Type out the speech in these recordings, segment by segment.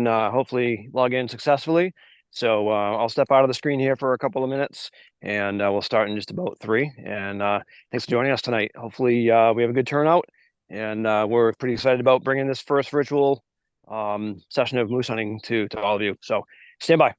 hopefully log in successfully. So I'll step out of the screen here for a couple of minutes, and we'll start in just about 3. And thanks for joining us tonight. Hopefully we have a good turnout, and we're pretty excited about bringing this first virtual session of moose hunting to all of you. So stand by.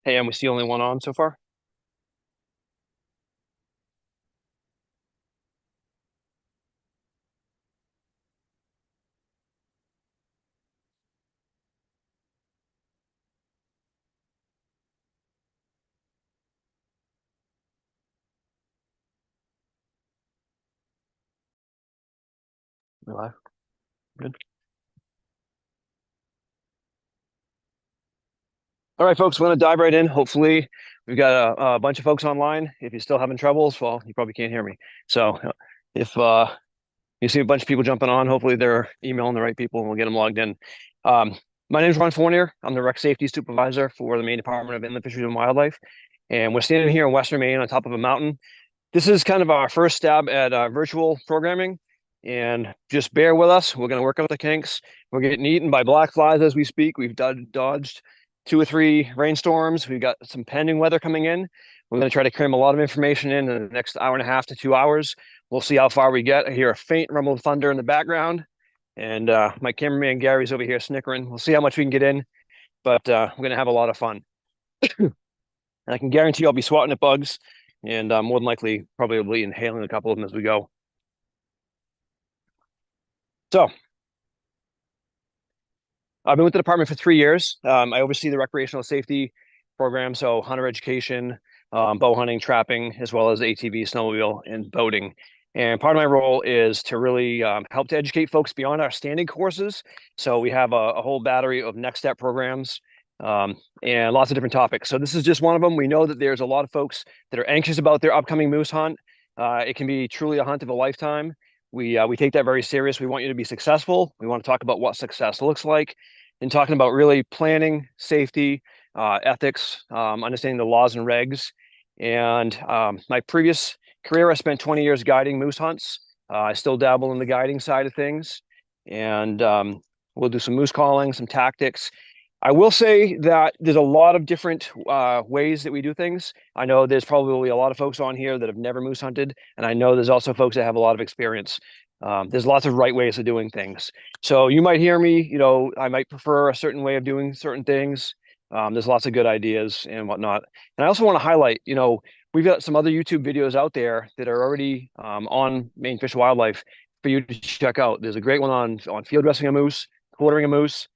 Hey, and we see only one on so far. We live? Good. All right, folks, we're going to dive right in. Hopefully, we've got a bunch of folks online. If you're still having troubles, well, you probably can't hear me. So if you see a bunch of people jumping on, hopefully they're emailing the right people and we'll get them logged in. My name is Ron Fournier. I'm the Rec Safety Supervisor for the Maine Department of Inland Fisheries and Wildlife. And we're standing here in Western Maine on top of a mountain. This is kind of our first stab at virtual programming. And just bear with us. We're going to work out the kinks. We're getting eaten by black flies as we speak. We've dodged 2 or 3 rainstorms. We've got some pending weather coming in. We're going to try to cram a lot of information in the next hour and a half to 2 hours. We'll see how far we get. I hear a faint rumble of thunder in the background. And my cameraman Gary's over here snickering. We'll see how much we can get in. But we're going to have a lot of fun. And I can guarantee I'll be swatting at bugs. And more than likely, probably inhaling a couple of them as we go. So I've been with the department for 3 years. I oversee the recreational safety program, so hunter education, bow hunting, trapping, as well as ATV, snowmobile, and boating. And part of my role is to really help to educate folks beyond our standing courses. So we have a whole battery of next step programs and lots of different topics. So this is just one of them. We know that there's a lot of folks that are anxious about their upcoming moose hunt. It can be truly a hunt of a lifetime. We take that very serious. We want you to be successful. We want to talk about what success looks like and talking about really planning, safety, ethics, understanding the laws and regs. And my previous career, I spent 20 years guiding moose hunts. I still dabble in the guiding side of things. And we'll do some moose calling, some tactics. I will say that there's a lot of different ways that we do things. I know there's probably a lot of folks on here that have never moose hunted, and I know there's also folks that have a lot of experience. There's lots of right ways of doing things. So you might hear me, I might prefer a certain way of doing certain things. There's lots of good ideas and whatnot. And I also want to highlight, we've got some other YouTube videos out there that are already on Maine Fish Wildlife for you to check out. There's a great one on field dressing a moose, quartering a moose.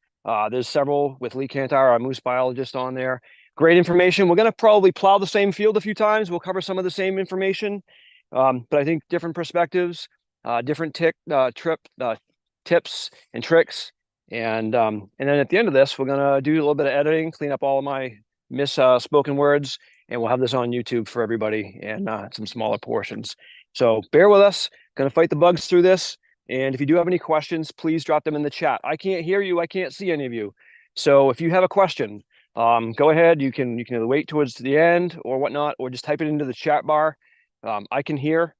There's several with Lee Cantar, our moose biologist, on there. Great information. We're going to probably plow the same field a few times. We'll cover some of the same information, but I think different perspectives, different tips and tricks. And then at the end of this, we're going to do a little bit of editing, clean up all of my misspoken words, and we'll have this on YouTube for everybody and some smaller portions. So bear with us. Going to fight the bugs through this. And if you do have any questions, please drop them in the chat. I can't hear you. I can't see any of you. So if you have a question, go ahead. You can either wait towards the end or whatnot, or just type it into the chat bar. I can hear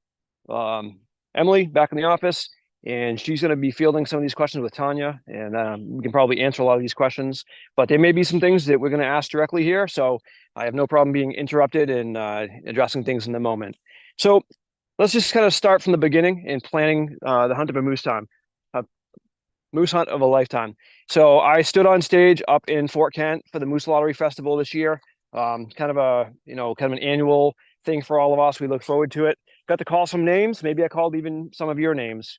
Emily back in the office, and she's going to be fielding some of these questions with Tanya, and we can probably answer a lot of these questions. But there may be some things that we're going to ask directly here, so I have no problem being interrupted and addressing things in the moment. So let's just kind of start from the beginning and planning the hunt of a moose hunt of a lifetime. So I stood on stage up in Fort Kent for the Moose Lottery Festival this year. Kind of an annual thing for all of us. We look forward to it. Got to call some names. Maybe I called even some of your names.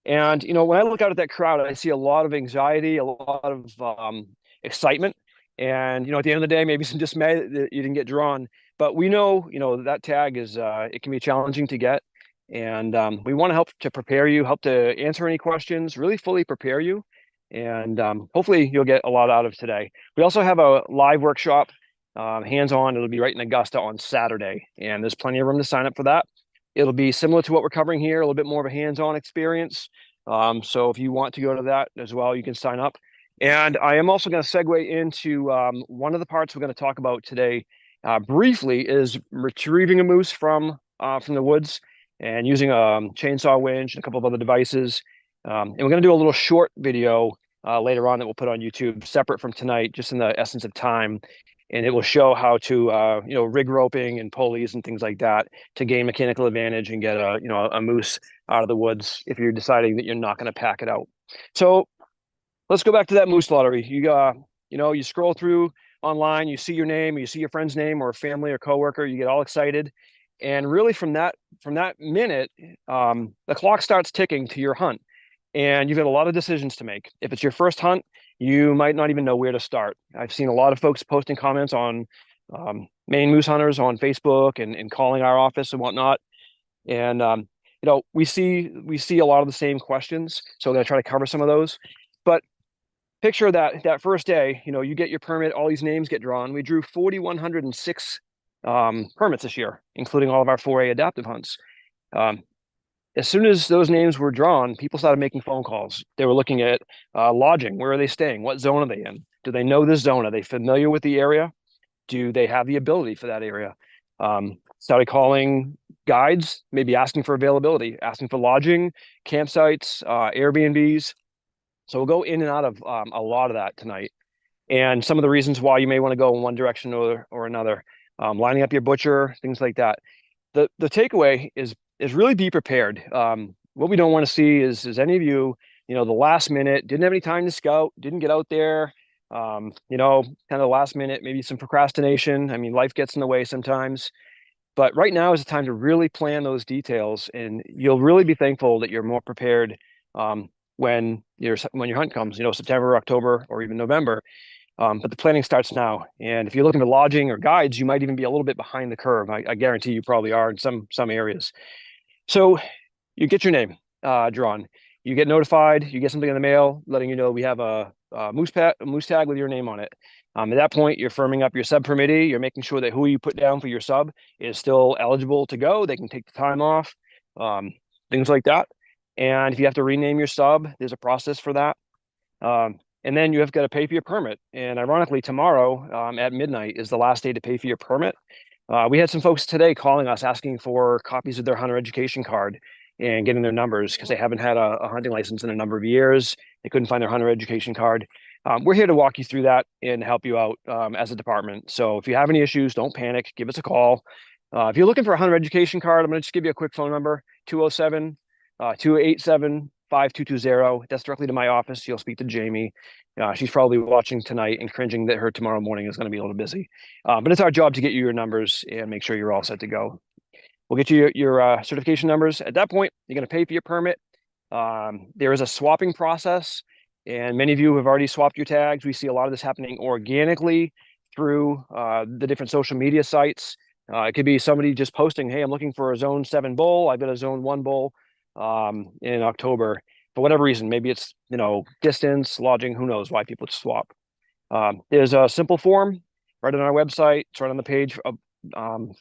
And, when I look out at that crowd, I see a lot of anxiety, a lot of excitement. And, at the end of the day, maybe some dismay that you didn't get drawn. But we know, that tag is, it can be challenging to get. And we want to help to prepare you, help to answer any questions, really fully prepare you. And hopefully you'll get a lot out of today. We also have a live workshop, hands-on. It'll be right in Augusta on Saturday. And there's plenty of room to sign up for that. It'll be similar to what we're covering here, a little bit more of a hands-on experience. So if you want to go to that as well, you can sign up. And I am also going to segue into one of the parts we're going to talk about today briefly is retrieving a moose from the woods and using a chainsaw winch and a couple of other devices. And we're going to do a little short video later on that we'll put on YouTube separate from tonight, just in the essence of time. And it will show how to, rig roping and pulleys and things like that to gain mechanical advantage and get a moose out of the woods if you're deciding that you're not going to pack it out. So let's go back to that moose lottery. You scroll through online, you see your name, you see your friend's name or family or coworker, you get all excited. And really from that minute, the clock starts ticking to your hunt. And you've got a lot of decisions to make. If it's your first hunt, you might not even know where to start. I've seen a lot of folks posting comments on Maine Moose Hunters on Facebook and calling our office and whatnot. And we see a lot of the same questions. So I'm going to try to cover some of those. But picture that first day, you get your permit, all these names get drawn. We drew 4,106 permits this year, including all of our 4A adaptive hunts. As soon as those names were drawn, people started making phone calls. They were looking at lodging. Where are they staying? What zone are they in? Do they know this zone? Are they familiar with the area? Do they have the ability for that area? Started calling guides, maybe asking for availability, asking for lodging, campsites, Airbnbs. So we'll go in and out of a lot of that tonight. And some of the reasons why you may want to go in one direction or another, lining up your butcher, things like that. The takeaway is really be prepared. What we don't want to see is any of you, the last minute, didn't have any time to scout, didn't get out there, kind of last minute, maybe some procrastination. I mean, life gets in the way sometimes. But right now is the time to really plan those details, and you'll really be thankful that you're more prepared when your hunt comes, September, October, or even November. But the planning starts now. And if you're looking for lodging or guides, you might even be a little bit behind the curve. I guarantee you probably are in some areas. So you get your name drawn. You get notified. You get something in the mail letting you know we have a moose tag with your name on it. At that point, you're firming up your sub permittee. You're making sure that who you put down for your sub is still eligible to go. They can take the time off, things like that. And if you have to rename your sub, there's a process for that. And then you have got to pay for your permit. And ironically, tomorrow at midnight is the last day to pay for your permit. We had some folks today calling us asking for copies of their hunter education card and getting their numbers because they haven't had a hunting license in a number of years. They couldn't find their hunter education card. We're here to walk you through that and help you out as a department. So if you have any issues, don't panic. Give us a call. If you're looking for a hunter education card, I'm going to just give you a quick phone number, 207 287-5220. That's directly to my office. You'll speak to Jamie. She's probably watching tonight and cringing that her tomorrow morning is going to be a little busy. But it's our job to get you your numbers and make sure you're all set to go. We'll get you your certification numbers. At that point, you're going to pay for your permit. There is a swapping process, and many of you have already swapped your tags. We see a lot of this happening organically through the different social media sites. It could be somebody just posting, hey, I'm looking for a zone 7 bull. I've got a zone 1 bull in October. For whatever reason, maybe it's, distance, lodging, who knows why people swap. There's a simple form right on our website. It's right on the page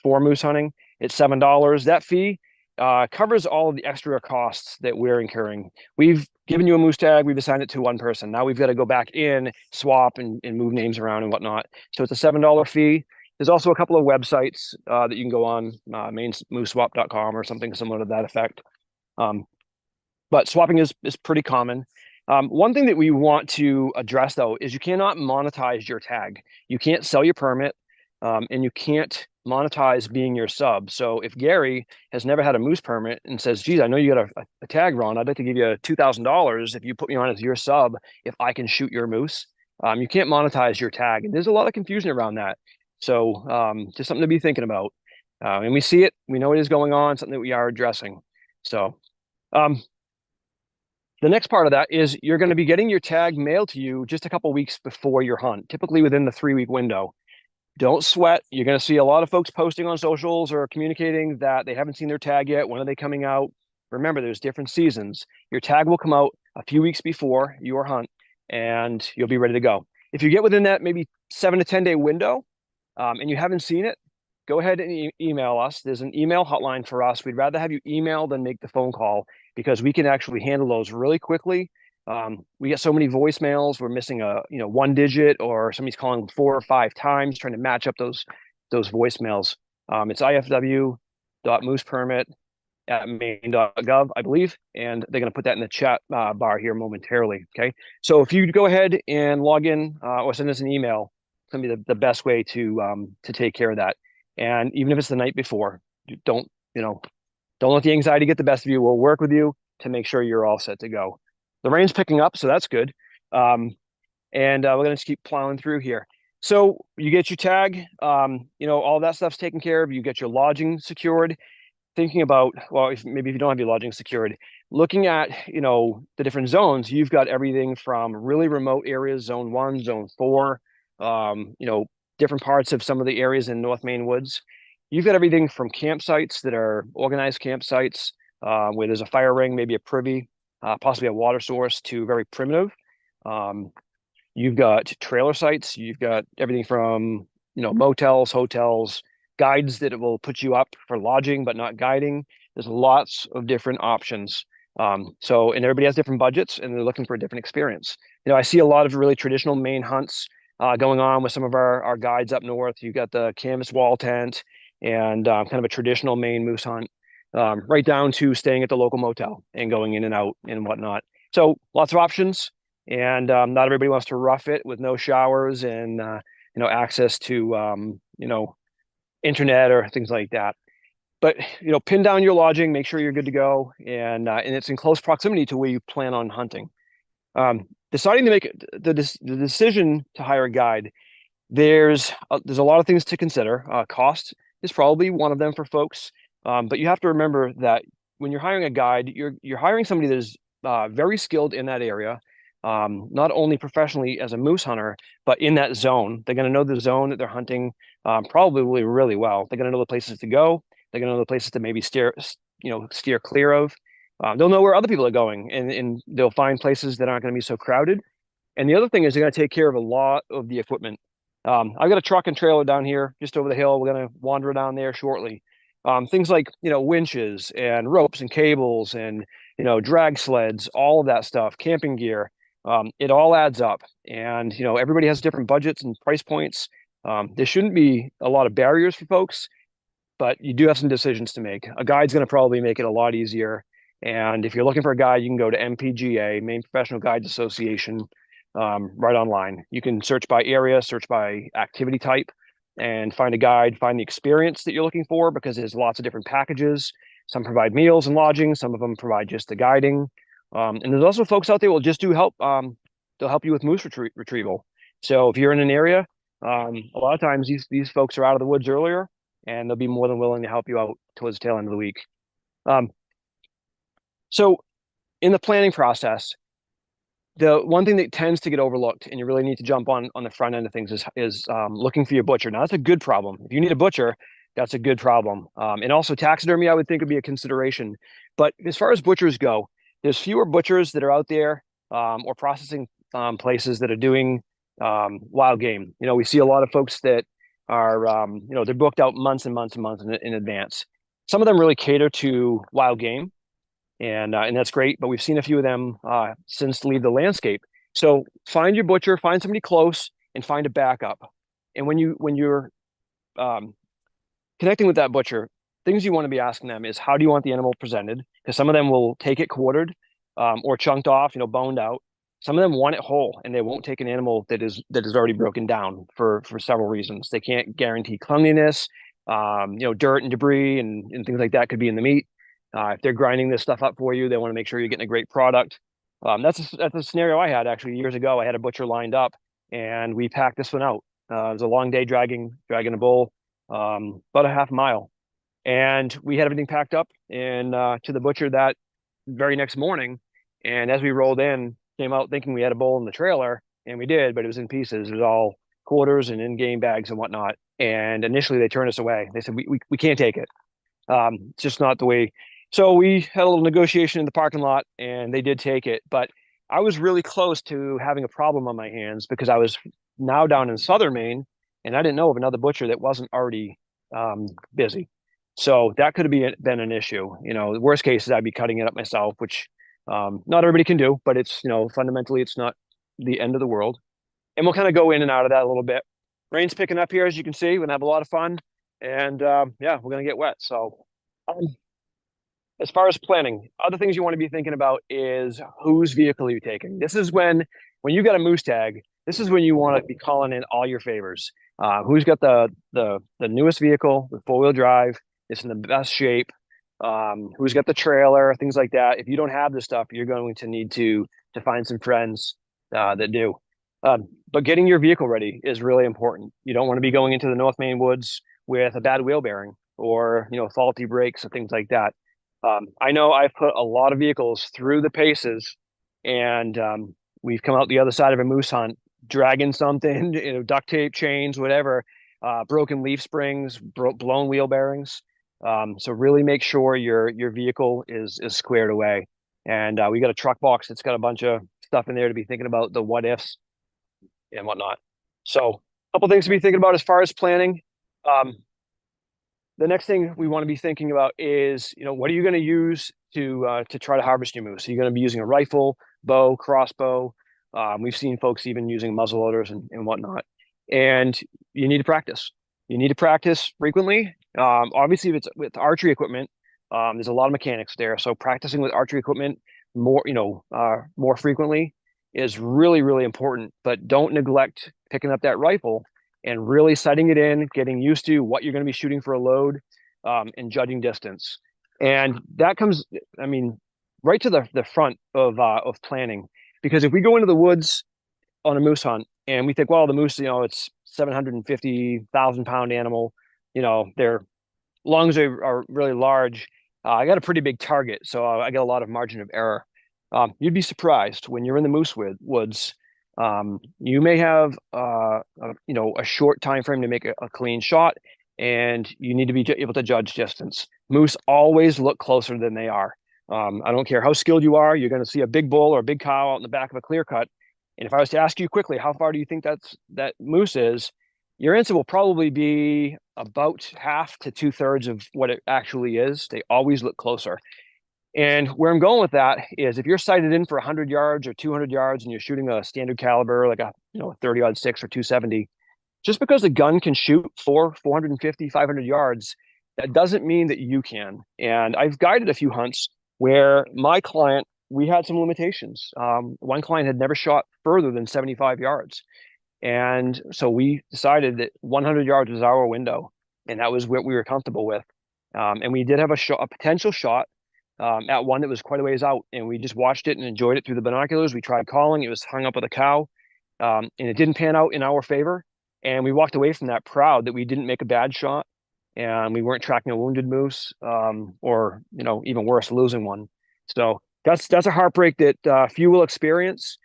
for moose hunting. It's $7. That fee covers all of the extra costs that we're incurring. We've given you a moose tag. We've assigned it to one person. Now we've got to go back in, swap, and move names around and whatnot. So it's a $7 fee. There's also a couple of websites that you can go on, mainmooseswap.com or something similar to that effect. But swapping is pretty common. One thing that we want to address, though, is you cannot monetize your tag. You can't sell your permit, and you can't monetize being your sub. So if Gary has never had a moose permit and says, geez, I know you got a tag, Ron, I'd like to give you $2,000 if you put me on as your sub, if I can shoot your moose. You can't monetize your tag. And there's a lot of confusion around that. So just something to be thinking about. And we see it, we know it is going on, something that we are addressing. So the next part of that is you're going to be getting your tag mailed to you just a couple weeks before your hunt, typically within the 3-week window. Don't sweat. You're going to see a lot of folks posting on socials or communicating that they haven't seen their tag yet. When are they coming out? Remember, there's different seasons. Your tag will come out a few weeks before your hunt, and you'll be ready to go. If you get within that maybe 7 to 10 day window and you haven't seen it, go ahead and email us. There's an email hotline for us. We'd rather have you email than make the phone call because we can actually handle those really quickly. We get so many voicemails. We're missing a 1 digit, or somebody's calling 4 or 5 times trying to match up those voicemails. It's ifw.moosepermit@maine.gov, I believe, and they're going to put that in the chat bar here momentarily. Okay, so if you go ahead and log in or send us an email, it's going to be the best way to take care of that. And even if it's the night before, don't let the anxiety get the best of you. We'll work with you to make sure you're all set to go. The rain's picking up, so that's good. And we're going to just keep plowing through here. So you get your tag, all that stuff's taken care of. You get your lodging secured. Thinking about, well, maybe if you don't have your lodging secured, looking at, the different zones, you've got everything from really remote areas, zone 1, zone 4, different parts of some of the areas in North Maine Woods. You've got everything from campsites that are organized campsites where there's a fire ring, maybe a privy, possibly a water source, to very primitive. You've got trailer sites. You've got everything from, motels, hotels, guides that will put you up for lodging but not guiding. There's lots of different options. And everybody has different budgets and they're looking for a different experience. I see a lot of really traditional Maine hunts going on with some of our guides up north. You've got the canvas wall tent and kind of a traditional Maine moose hunt, right down to staying at the local motel and going in and out and whatnot. So lots of options, and not everybody wants to rough it with no showers and access to internet or things like that. But pin down your lodging, make sure you're good to go, and it's in close proximity to where you plan on hunting. Deciding to make the decision to hire a guide, there's a lot of things to consider. Cost is probably one of them for folks, but you have to remember that when you're hiring a guide, you're hiring somebody that is very skilled in that area, not only professionally as a moose hunter, but in that zone. They're going to know the zone that they're hunting probably really well. They're going to know the places to go. They're going to know the places to maybe steer clear of. They'll know where other people are going, and they'll find places that aren't going to be so crowded. And the other thing is they're going to take care of a lot of the equipment. I've got a truck and trailer down here just over the hill. We're going to wander down there shortly. Things like, winches and ropes and cables and, drag sleds, all of that stuff, camping gear. It all adds up, and, everybody has different budgets and price points. There shouldn't be a lot of barriers for folks, but you do have some decisions to make. A guide's going to probably make it a lot easier. And if you're looking for a guide, you can go to MPGA, Maine Professional Guides Association, right online. You can search by area, search by activity type, and find a guide, find the experience that you're looking for, because there's lots of different packages. Some provide meals and lodging. Some of them provide just the guiding. And there's also folks out there who will just do help. They'll help you with moose retrieval. So if you're in an area, a lot of times these folks are out of the woods earlier, and they'll be more than willing to help you out towards the tail end of the week. So in the planning process, the one thing that tends to get overlooked, and you really need to jump on the front end of things, is looking for your butcher. Now, that's a good problem. If you need a butcher, that's a good problem. And also taxidermy, I would think, would be a consideration. But as far as butchers go, there's fewer butchers that are out there or processing places that are doing wild game. We see a lot of folks that are, they're booked out months and months and months in advance. Some of them really cater to wild game, and that's great. But we've seen a few of them since leave the landscape. So find your butcher, find somebody close, and find a backup. And when you're connecting with that butcher, things you want to be asking them is, how do you want the animal presented? Because some of them will take it quartered or chunked off, boned out. Some of them want it whole, and they won't take an animal that is already broken down for several reasons. They can't guarantee cleanliness, dirt and debris and things like that could be in the meat. If they're grinding this stuff up for you, they want to make sure you're getting a great product. That's a scenario I had actually years ago. I had a butcher lined up, and we packed this one out. It was a long day dragging a bull about a half mile, and we had everything packed up and to the butcher that very next morning. And as we rolled in, came out thinking we had a bull in the trailer, and we did, but it was in pieces. It was all quarters and in-game bags and whatnot. And initially they turned us away. They said, we can't take it. It's just not the way. So we had a little negotiation in the parking lot, and they did take it. But I was really close to having a problem on my hands because I was now down in southern Maine, and I didn't know of another butcher that wasn't already busy. So that could have been an issue. The worst case is I'd be cutting it up myself, which not everybody can do, but it's, fundamentally it's not the end of the world. And we'll kind of go in and out of that a little bit. Rain's picking up here, as you can see. We're gonna have a lot of fun, and yeah, we're gonna get wet. So as far as planning, other things you want to be thinking about is whose vehicle are you taking. This is when you got a moose tag, this is when you want to be calling in all your favors. Who's got the newest vehicle with 4-wheel drive? It's in the best shape. Who's got the trailer, things like that. If you don't have this stuff, you're going to need to find some friends that do. But getting your vehicle ready is really important. You don't want to be going into the North Maine Woods with a bad wheel bearing or faulty brakes and things like that. I know I've put a lot of vehicles through the paces, and we've come out the other side of a moose hunt dragging something, duct tape, chains, whatever, broken leaf springs, blown wheel bearings. So really make sure your vehicle is squared away. And we got a truck box that's got a bunch of stuff in there to be thinking about the what ifs and whatnot. So a couple things to be thinking about as far as planning. The next thing we want to be thinking about is, what are you going to use to try to harvest your moose? Are you going to be using a rifle, bow, crossbow? We've seen folks even using muzzle loaders and whatnot. And you need to practice. You need to practice frequently. Obviously, if it's with archery equipment, there's a lot of mechanics there. So practicing with archery equipment more frequently is really, really important. But don't neglect picking up that rifle and really setting it in, getting used to what you're going to be shooting for a load, and judging distance. And that comes, right to the front of planning. Because if we go into the woods on a moose hunt and we think, well, the moose, it's 750,000-pound animal, their lungs are really large. I got a pretty big target, so I get a lot of margin of error. You'd be surprised when you're in the moose woods. You may have a short time frame to make a clean shot, and you need to be able to judge distance. Moose always look closer than they are. I don't care how skilled you are, you're going to see a big bull or a big cow out in the back of a clear cut. And if I was to ask you quickly, how far do you think that moose is? Your answer will probably be about half to 2/3 of what it actually is. They always look closer. And where I'm going with that is, if you're sighted in for 100 yards or 200 yards and you're shooting a standard caliber, like a 30-06 or 270, just because the gun can shoot 450, 500 yards, that doesn't mean that you can. And I've guided a few hunts where my client, we had some limitations. One client had never shot further than 75 yards. And so we decided that 100 yards was our window, and that was what we were comfortable with. And we did have a potential shot at one that was quite a ways out, and we just watched it and enjoyed it through the binoculars. We tried calling; it was hung up with a cow, and it didn't pan out in our favor. And we walked away from that proud that we didn't make a bad shot, and we weren't tracking a wounded moose, or even worse, losing one. So that's a heartbreak that few will experience.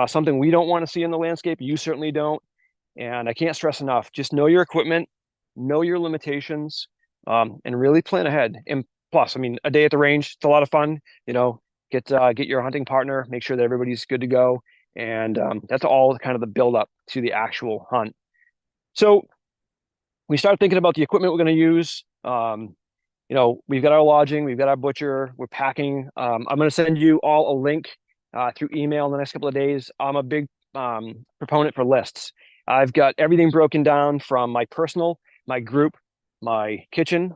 Something we don't want to see in the landscape. You certainly don't. And I can't stress enough: just know your equipment, know your limitations, and really plan ahead. And plus, I mean, a day at the range, it's a lot of fun. Get your hunting partner, make sure that everybody's good to go, and that's all kind of the build up to the actual hunt. So we start thinking about the equipment we're going to use. We've got our lodging, we've got our butcher, we're packing. I'm going to send you all a link through email in the next couple of days. I'm a big proponent for lists. I've got everything broken down from my personal, my group, my kitchen,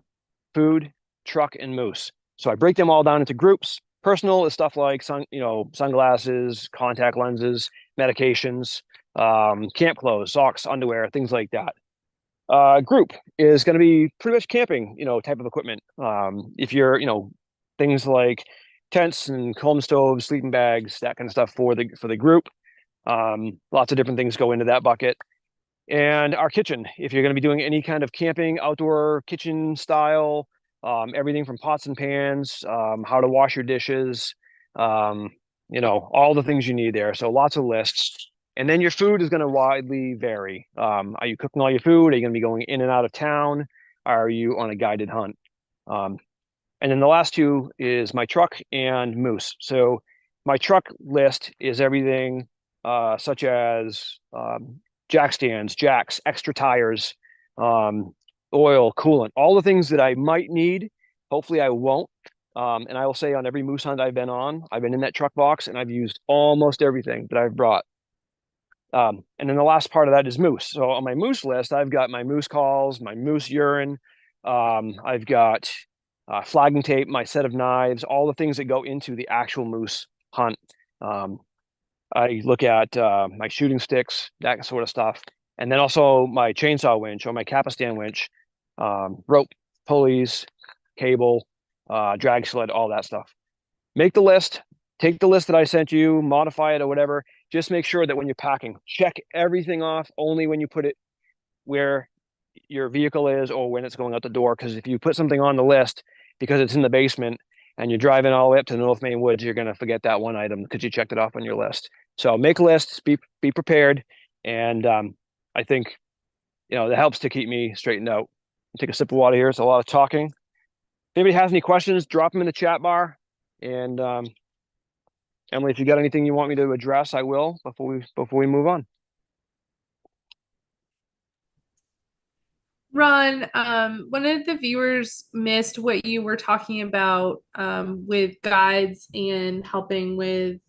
food, truck, and moose. So I break them all down into groups. Personal is stuff like sunglasses, contact lenses, medications, camp clothes, socks, underwear, things like that. Group is going to be pretty much camping, type of equipment. If you're, things like tents and home stoves, sleeping bags, that kind of stuff for the group. Lots of different things go into that bucket. And our kitchen, if you're going to be doing any kind of camping, outdoor kitchen style, everything from pots and pans, how to wash your dishes, all the things you need there. So lots of lists. And then your food is going to widely vary. Are you cooking all your food? Are you going to be going in and out of town? Are you on a guided hunt? And then the last two is my truck and moose. So my truck list is everything such as jack stands, jacks, extra tires, oil, coolant, all the things that I might need. Hopefully I won't. And I will say on every moose hunt I've been on, I've been in that truck box and I've used almost everything that I've brought. And then the last part of that is moose. So on my moose list, I've got my moose calls, my moose urine. I've got flagging tape, my set of knives, all the things that go into the actual moose hunt. I look at my shooting sticks, that sort of stuff. And then also my chainsaw winch or my Capistan winch, rope, pulleys, cable, drag sled, all that stuff. Make the list, take the list that I sent you, modify it or whatever. Just make sure that when you're packing, check everything off only when you put it where your vehicle is or when it's going out the door. Because if you put something on the list because it's in the basement and you're driving all the way up to the North Maine Woods, you're going to forget that one item because you checked it off on your list. So make lists, be prepared. And I think, that helps to keep me straightened out. Take a sip of water here. It's a lot of talking. If anybody has any questions, drop them in the chat bar. And Emily, if you got anything you want me to address, I will before we move on. Ron, one of the viewers missed what you were talking about with guides and helping with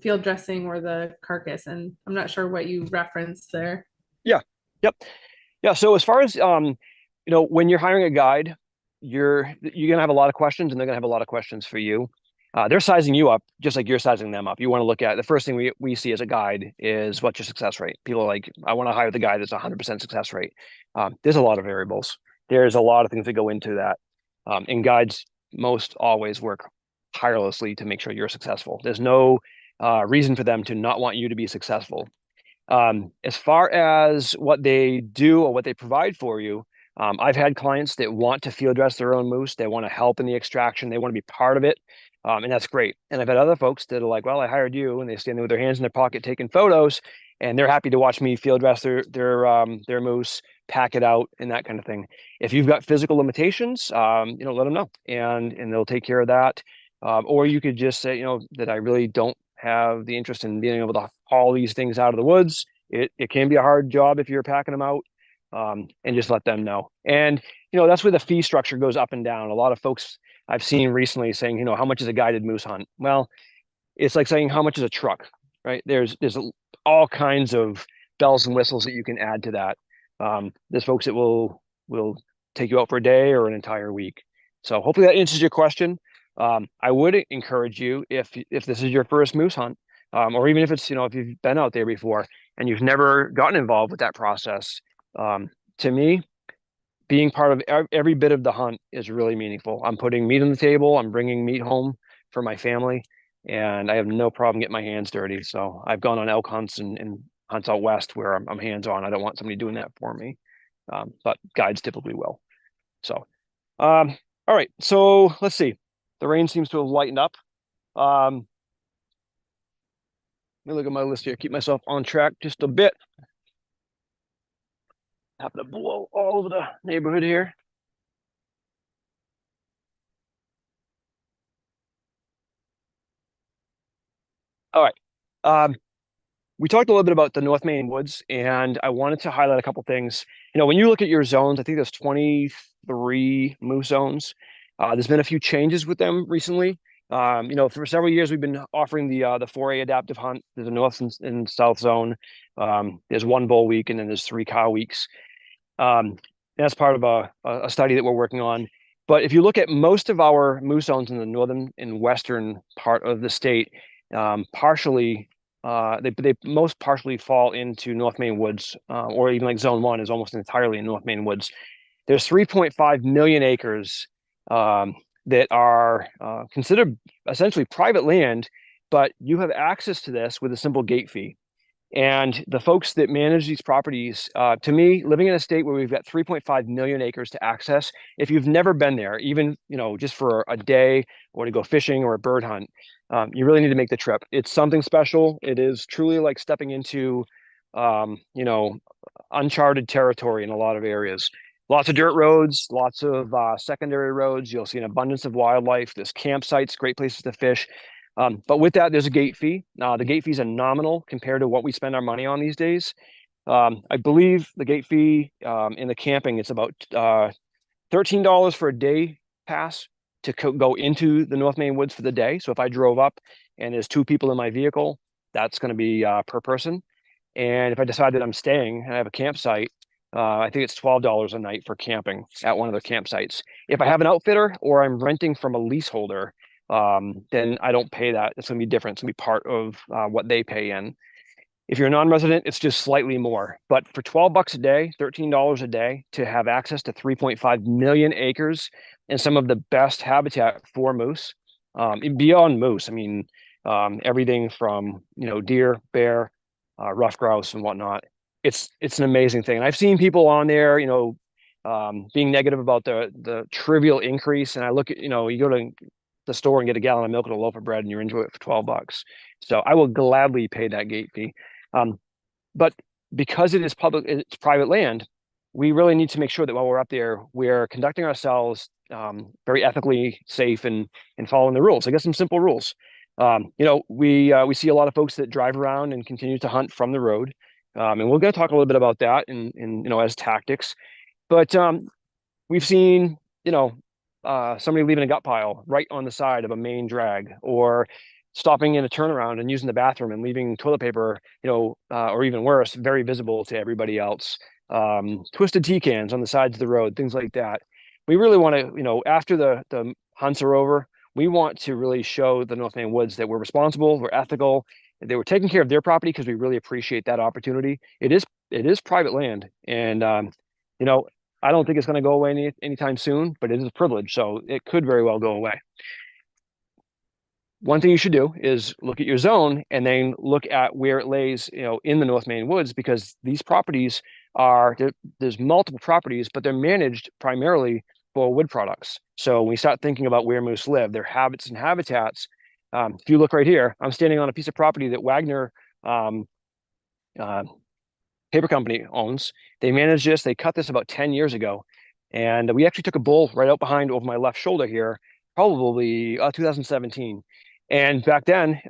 field dressing or the carcass, and I'm not sure what you referenced there. Yeah. Yep. Yeah. So as far as when you're hiring a guide, you're gonna have a lot of questions, and they're gonna have a lot of questions for you. They're sizing you up just like you're sizing them up. You want to look at the first thing we see as a guide is what's your success rate. People are like, I want to hire the guy that's 100% success rate. There's a lot of variables. There's a lot of things that go into that. And guides most always work tirelessly to make sure you're successful. There's no reason for them to not want you to be successful. As far as what they do or what they provide for you, I've had clients that want to field dress their own moose. They want to help in the extraction. They want to be part of it. And that's great. And I've had other folks that are like, well, I hired you, and they stand there with their hands in their pocket taking photos, and they're happy to watch me field dress their moose, pack it out, and that kind of thing. If you've got physical limitations, let them know, and they'll take care of that. Or you could just say, that I really don't have the interest in being able to haul these things out of the woods. It can be a hard job if you're packing them out, and just let them know. And that's where the fee structure goes up and down. A lot of folks I've seen recently saying, how much is a guided moose hunt? Well, it's like saying how much is a truck, right? There's all kinds of bells and whistles that you can add to that. There's folks that will take you out for a day or an entire week. So hopefully that answers your question. I would encourage you, if this is your first moose hunt, or even if it's, if you've been out there before and you've never gotten involved with that process, to me, being part of every bit of the hunt is really meaningful. I'm putting meat on the table. I'm bringing meat home for my family, and I have no problem getting my hands dirty. So I've gone on elk hunts and hunts out west where I'm hands on. I don't want somebody doing that for me, but guides typically will. So, all right. So let's see. The rain seems to have lightened up. Let me look at my list here. Keep myself on track just a bit. Happen to blow all over the neighborhood here. All right. We talked a little bit about the North Maine Woods, and I wanted to highlight a couple things. When you look at your zones, I think there's 23 moose zones. There's been a few changes with them recently. For several years we've been offering the 4A adaptive hunt. There's a north and south zone. There's one bull week, and then there's 3 cow weeks. That's part of a study that we're working on. But if you look at most of our moose zones in the northern and western part of the state, partially they most partially fall into North Maine Woods, or even like Zone 1 is almost entirely in North Maine Woods. There's 3.5 million acres that are considered essentially private land, but you have access to this with a simple gate fee. And the folks that manage these properties, to me, living in a state where we've got 3.5 million acres to access, if you've never been there, even just for a day or to go fishing or a bird hunt, you really need to make the trip. It's something special. It is truly like stepping into, uncharted territory in a lot of areas. Lots of dirt roads, lots of secondary roads. You'll see an abundance of wildlife. There's campsites, great places to fish. But with that, there's a gate fee. The gate fees are nominal compared to what we spend our money on these days. I believe the gate fee in the camping, it's about $13 for a day pass to go into the North Maine Woods for the day. So if I drove up and there's 2 people in my vehicle, that's going to be per person. And if I decide that I'm staying and I have a campsite, I think it's $12 a night for camping at one of the campsites. If I have an outfitter or I'm renting from a leaseholder, then I don't pay that. It's going to be different. It's going to be part of what they pay in. If you're a non-resident, it's just slightly more. But for $12 a day, $13 a day to have access to 3.5 million acres and some of the best habitat for moose, beyond moose, I mean, everything from deer, bear, rough grouse, and whatnot. It's an amazing thing. And I've seen people on there, being negative about the trivial increase. And I look at, you go to the store and get a gallon of milk and a loaf of bread, and you enjoy it for $12. So I will gladly pay that gate fee. But because it is public, it's private land, we really need to make sure that while we're up there, we're conducting ourselves very ethically, safe, and following the rules. I guess some simple rules. We see a lot of folks that drive around and continue to hunt from the road, and we're going to talk a little bit about that in as tactics. But we've seen somebody leaving a gut pile right on the side of a main drag, or stopping in a turnaround and using the bathroom and leaving toilet paper, or even worse, very visible to everybody else. Twisted tea cans on the sides of the road, things like that. We really want to, after the hunts are over, we want to really show the North Maine Woods that we're responsible, we're ethical, they were taking care of their property because we really appreciate that opportunity. It is private land, and I don't think it's going to go away anytime soon, but it is a privilege, so it could very well go away. One thing you should do is look at your zone and then look at where it lays, in the North Maine Woods, because these properties there's multiple properties, but they're managed primarily for wood products. So when we start thinking about where moose live, their habits and habitats, if you look right here, I'm standing on a piece of property that Wagner paper company owns. They managed this. They cut this about 10 years ago. And we actually took a bull right out behind over my left shoulder here, probably 2017. And back then,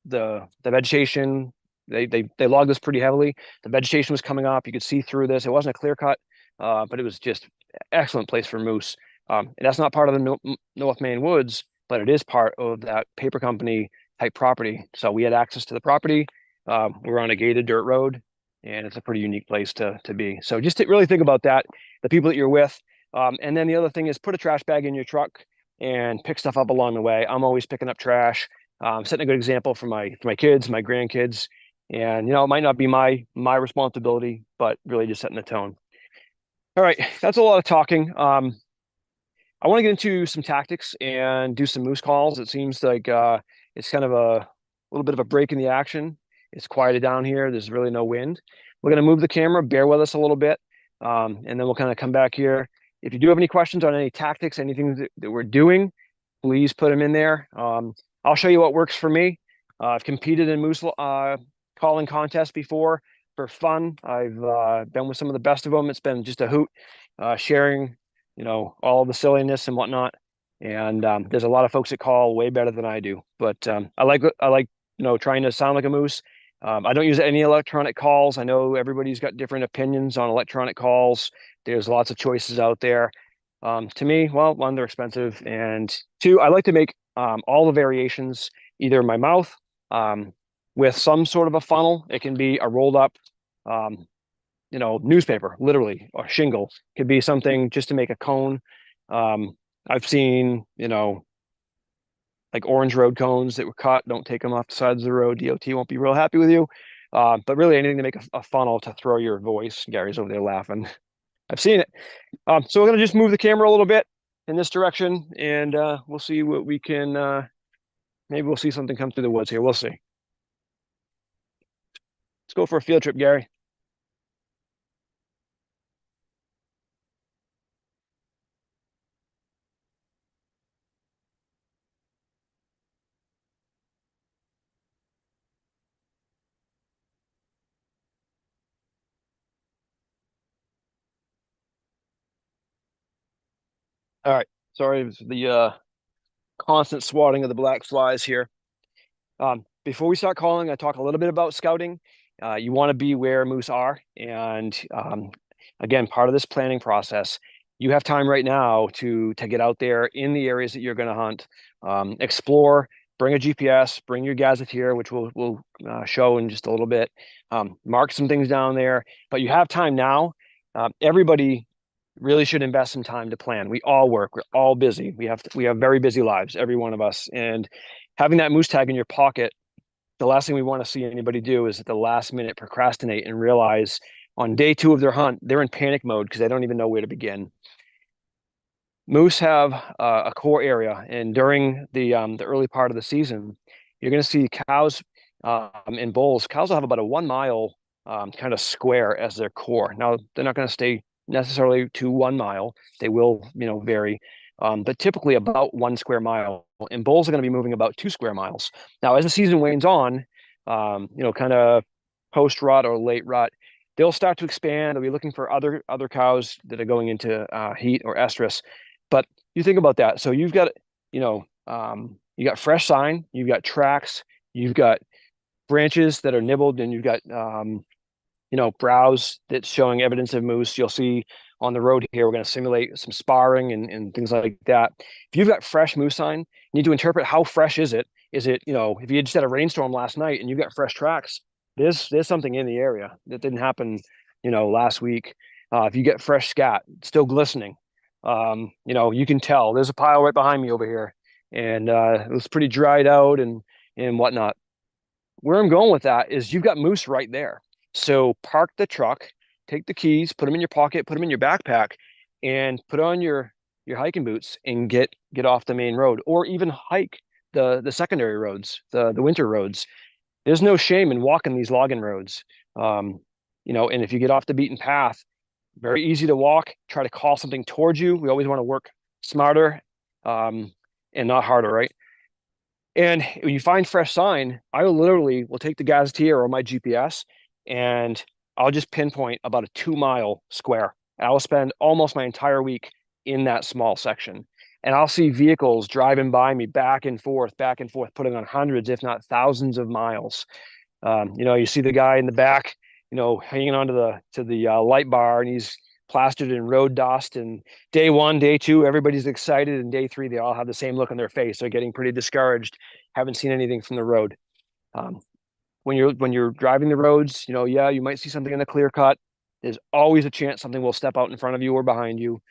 the vegetation, they logged this pretty heavily. The vegetation was coming up. You could see through this. It wasn't a clear cut, but it was just excellent place for moose. And that's not part of the North Maine Woods, but it is part of that paper company type property. So we had access to the property. We're on a gated dirt road, and it's a pretty unique place to be. So just to really think about that, the people that you're with. And then the other thing is put a trash bag in your truck and pick stuff up along the way. I'm always picking up trash, setting a good example for my kids, my grandkids. And, it might not be my responsibility, but really just setting the tone. All right, that's a lot of talking. I want to get into some tactics and do some moose calls. It seems like it's kind of a little bit of a break in the action. It's quieted down here. There's really no wind. We're going to move the camera. Bear with us a little bit, and then we'll kind of come back here. If you do have any questions on any tactics, anything that we're doing, please put them in there. I'll show you what works for me. I've competed in moose calling contests before for fun. I've been with some of the best of them. It's been just a hoot, sharing, all the silliness and whatnot. And there's a lot of folks that call way better than I do. But I like trying to sound like a moose. I don't use any electronic calls. I know everybody's got different opinions on electronic calls. There's lots of choices out there. To me, well, one, they're expensive, and two, I like to make all the variations either in my mouth, with some sort of a funnel. It can be a rolled up, newspaper, literally, or shingle. Could be something just to make a cone. I've seen, like orange road cones that were cut. Don't take them off the sides of the road. DOT won't be real happy with you. But really anything to make a funnel to throw your voice. Gary's over there laughing. I've seen it. So we're going to just move the camera a little bit in this direction, and we'll see what we can, maybe we'll see something come through the woods here. We'll see. Let's go for a field trip, Gary. All right. Sorry for the constant swatting of the black flies here. Before we start calling, I talk a little bit about scouting. You want to be where moose are. And again, part of this planning process, you have time right now to get out there in the areas that you're going to hunt, explore, bring a GPS, bring your gazetteer, which we'll show in just a little bit, mark some things down there. But you have time now. Everybody really should invest some time to plan. We all work. We're all busy. We have very busy lives, every one of us. And having that moose tag in your pocket, the last thing we want to see anybody do is at the last minute procrastinate and realize on day 2 of their hunt, they're in panic mode because they don't even know where to begin. Moose have a core area, and during the early part of the season, you're going to see cows and bulls. Cows will have about a 1 mile kind of square as their core. Now, they're not going to stay necessarily to 1 mile. They will, vary, but typically about 1 square mile. And bulls are going to be moving about 2 square miles. Now, as the season wanes on, kind of post rut or late rut, they'll start to expand. They'll be looking for other cows that are going into heat or estrus. But you think about that. So you've got, you got fresh sign, you've got tracks, you've got branches that are nibbled, and you've got, browse that's showing evidence of moose. You'll see on the road here, we're going to simulate some sparring and things like that. If you've got fresh moose sign, you need to interpret how fresh is it. Is it, if you just had a rainstorm last night and you got fresh tracks, there's something in the area that didn't happen, last week. If you get fresh scat, still glistening, you can tell there's a pile right behind me over here, and it was pretty dried out and whatnot. Where I'm going with that is you've got moose right there. So park the truck, take the keys, put them in your pocket, put them in your backpack, and put on your hiking boots and get off the main road, or even hike the secondary roads, the winter roads. There's no shame in walking these logging roads. And if you get off the beaten path, very easy to walk, try to call something towards you. We always want to work smarter and not harder, right? And when you find fresh sign, I will take the gazetteer or my GPS, and I'll just pinpoint about a 2 mile square. I will spend almost my entire week in that small section. And I'll see vehicles driving by me back and forth, putting on hundreds, if not thousands of miles. You see the guy in the back, hanging onto the light bar, and he's plastered in road dust. And day 1, day 2, everybody's excited, and day 3, they all have the same look on their face. They're getting pretty discouraged. Haven't seen anything from the road. When you're driving the roads, you might see something in the clear cut. There's always a chance something will step out in front of you or behind you.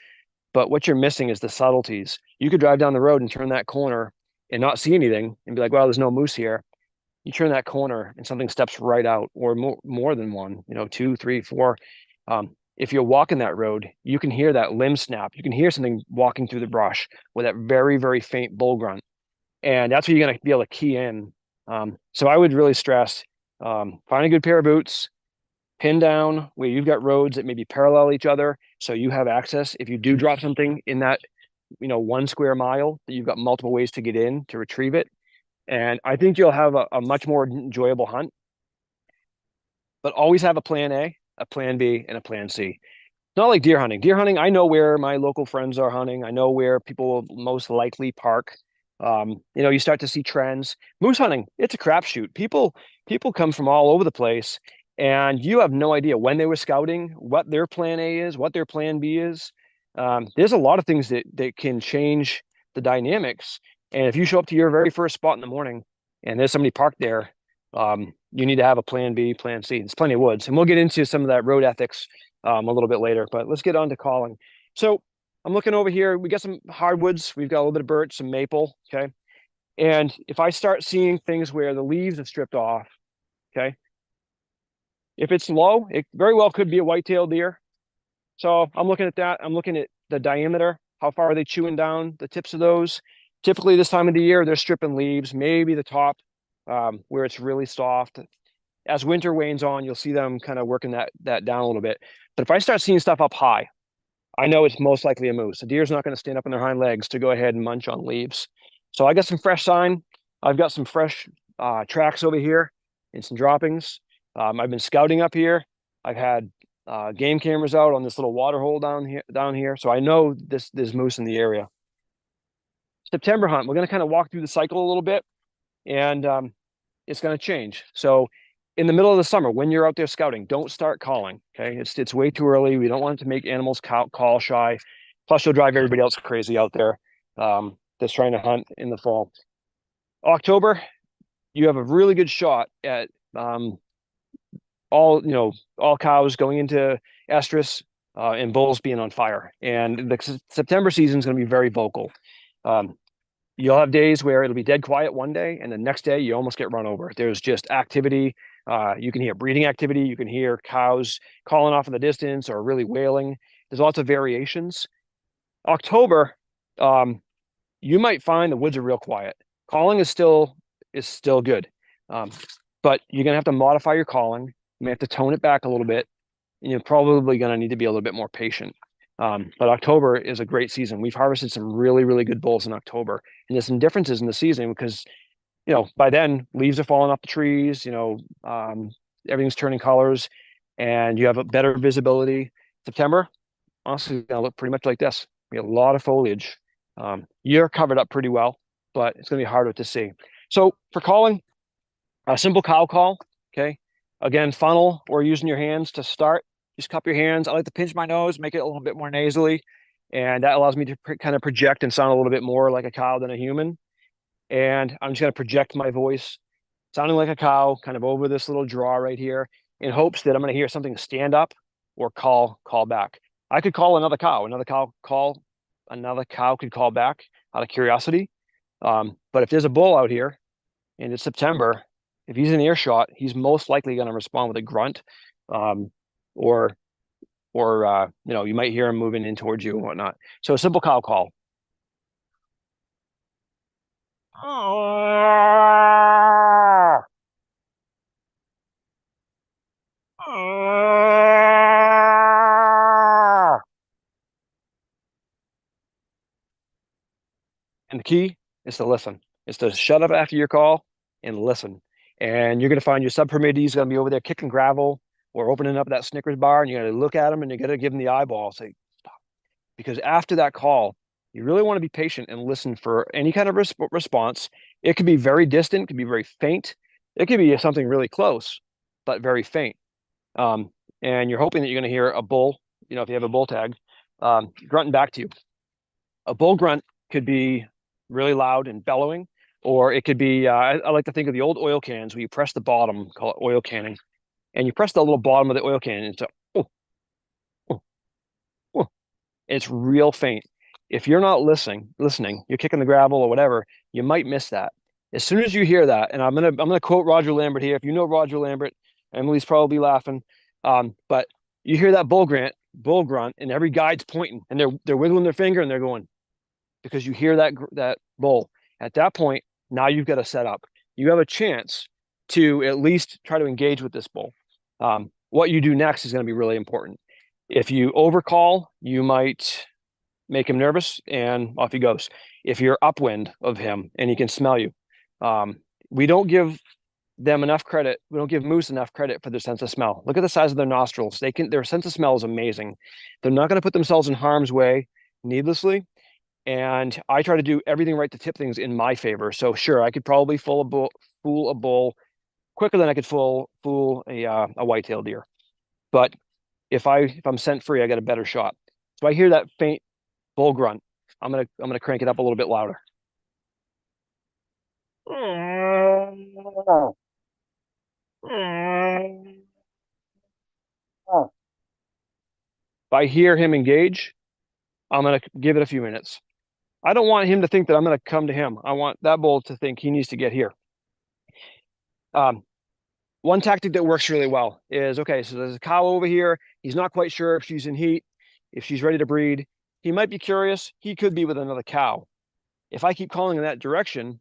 But what you're missing is the subtleties. You could drive down the road and turn that corner and not see anything and be like, well, there's no moose here. You turn that corner and something steps right out, or more than one, 2, 3, 4. if you're walking that road, you can hear that limb snap. You can hear something walking through the brush with that very, very faint bull grunt. And that's what you're going to be able to key in. So I would really stress find a good pair of boots, pin down where you've got roads that maybe parallel each other. So you have access. If you do drop something in that, 1 square mile, that you've got multiple ways to get in to retrieve it. And I think you'll have a much more enjoyable hunt. But always have a plan A, a plan B, and a plan C. Not like deer hunting. Deer hunting, I know where my local friends are hunting. I know where people will most likely park. You start to see trends. Moose hunting, it's a crapshoot. People come from all over the place, and you have no idea when they were scouting, what their plan A is, what their plan B is. There's a lot of things that can change the dynamics. And if you show up to your very first spot in the morning and there's somebody parked there, you need to have a plan B, plan C. There's plenty of woods, and we'll get into some of that road ethics a little bit later, but let's get on to calling. So I'm looking over here. We got some hardwoods. We've got a little bit of birch, some maple. Okay. And if I start seeing things where the leaves have stripped off, okay, if it's low, it very well could be a white-tailed deer. So I'm looking at that. I'm looking at the diameter. How far are they chewing down the tips of those? Typically this time of the year, they're stripping leaves, maybe the top where it's really soft. As winter wanes on, you'll see them kind of working that down a little bit. But if I start seeing stuff up high, I know it's most likely a moose. A deer's not going to stand up on their hind legs to go ahead and munch on leaves. So I got some fresh sign. I've got some fresh tracks over here and some droppings. I've been scouting up here. I've had game cameras out on this little water hole down here. So I know there's moose in the area. September hunt, we're going to kind of walk through the cycle a little bit, and it's going to change. So in the middle of the summer, when you're out there scouting, don't start calling. Okay, it's way too early. We don't want to make animals call shy. Plus, you'll drive everybody else crazy out there that's trying to hunt in the fall. October, you have a really good shot at all cows going into estrus and bulls being on fire. And the September season is going to be very vocal. You'll have days where it'll be dead quiet one day, and the next day you almost get run over. There's just activity. You can hear breeding activity. You can hear cows calling off in the distance or really wailing. There's lots of variations. October, you might find the woods are real quiet. Calling is still good, but you're gonna have to modify your calling. You may have to tone it back a little bit, and you're probably gonna need to be a little bit more patient. But October is a great season. We've harvested some really, really good bulls in October, and there's some differences in the season because, by then leaves are falling off the trees, everything's turning colors, and you have a better visibility. September, honestly, gonna look pretty much like this. We have a lot of foliage. You're covered up pretty well, but it's gonna be harder to see. So for calling, a simple cow call, okay? Again, funnel or using your hands to start. Just cup your hands. I like to pinch my nose, make it a little bit more nasally. And that allows me to kind of project and sound a little bit more like a cow than a human. And I'm just going to project my voice, sounding like a cow, kind of over this little draw right here, in hopes that I'm going to hear something stand up or call back. I could call another cow. Another cow could call back out of curiosity. But if there's a bull out here and it's September, if he's in earshot, he's most likely going to respond with a grunt. Or you might hear him moving in towards you and whatnot. So a simple cow call. And the key is to listen. It's to shut up after your call and listen. And you're going to find your subpermittee is going to be over there kicking gravel or opening up that Snickers bar, and you got to look at them and you got to give them the eyeball. Say, stop. Because after that call, you really want to be patient and listen for any kind of response. It could be very distant, it could be very faint. It could be something really close, but very faint. And you're hoping that you're going to hear a bull, if you have a bull tag, grunting back to you. A bull grunt could be really loud and bellowing, or it could be, I like to think of the old oil cans where you press the bottom, call it oil canning, and you press the little bottom of the oil can, and it's it's real faint. If you're not listening, you're kicking the gravel or whatever, you might miss that. As soon as you hear that, and I'm gonna quote Roger Lambert here. If you know Roger Lambert, Emily's probably laughing. But you hear that bull grunt, bull grunt, and every guide's pointing and they're wiggling their finger and they're going, because you hear that bull. At that point, now you've got a setup. You have a chance to at least try to engage with this bull. What you do next is going to be really important. If you overcall, you might make him nervous and off he goes. If you're upwind of him and he can smell you, we don't give them enough credit. We don't give moose enough credit for their sense of smell. Look at the size of their nostrils. Their sense of smell is amazing. They're not going to put themselves in harm's way needlessly. And I try to do everything right to tip things in my favor. So sure, I could probably fool a bull quicker than I could fool a white-tailed deer. But if I'm scent free, I got a better shot. So I hear that faint bull grunt. I'm gonna crank it up a little bit louder. If I hear him engage, I'm gonna give it a few minutes. I don't want him to think that I'm gonna come to him. I want that bull to think he needs to get here. One tactic that works really well is, okay, so there's a cow over here. He's not quite sure if she's in heat, if she's ready to breed. He might be curious. He could be with another cow. If I keep calling in that direction,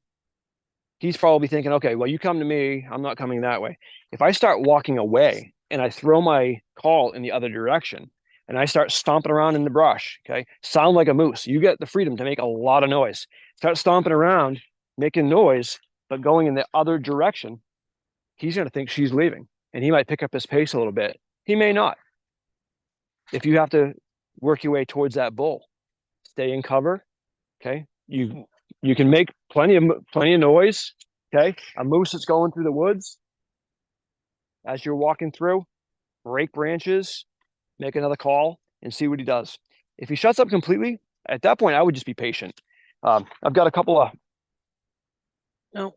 he's probably thinking, okay, well, you come to me. I'm not coming that way. If I start walking away and I throw my call in the other direction and I start stomping around in the brush, okay, sound like a moose. You get the freedom to make a lot of noise. Start stomping around, making noise, but going in the other direction. He's going to think she's leaving and he might pick up his pace a little bit. He may not. If you have to work your way towards that bull, stay in cover. Okay. You can make plenty of noise. Okay. A moose that's going through the woods as you're walking through, break branches, make another call and see what he does. If he shuts up completely, at that point, I would just be patient. I've got a couple of, no,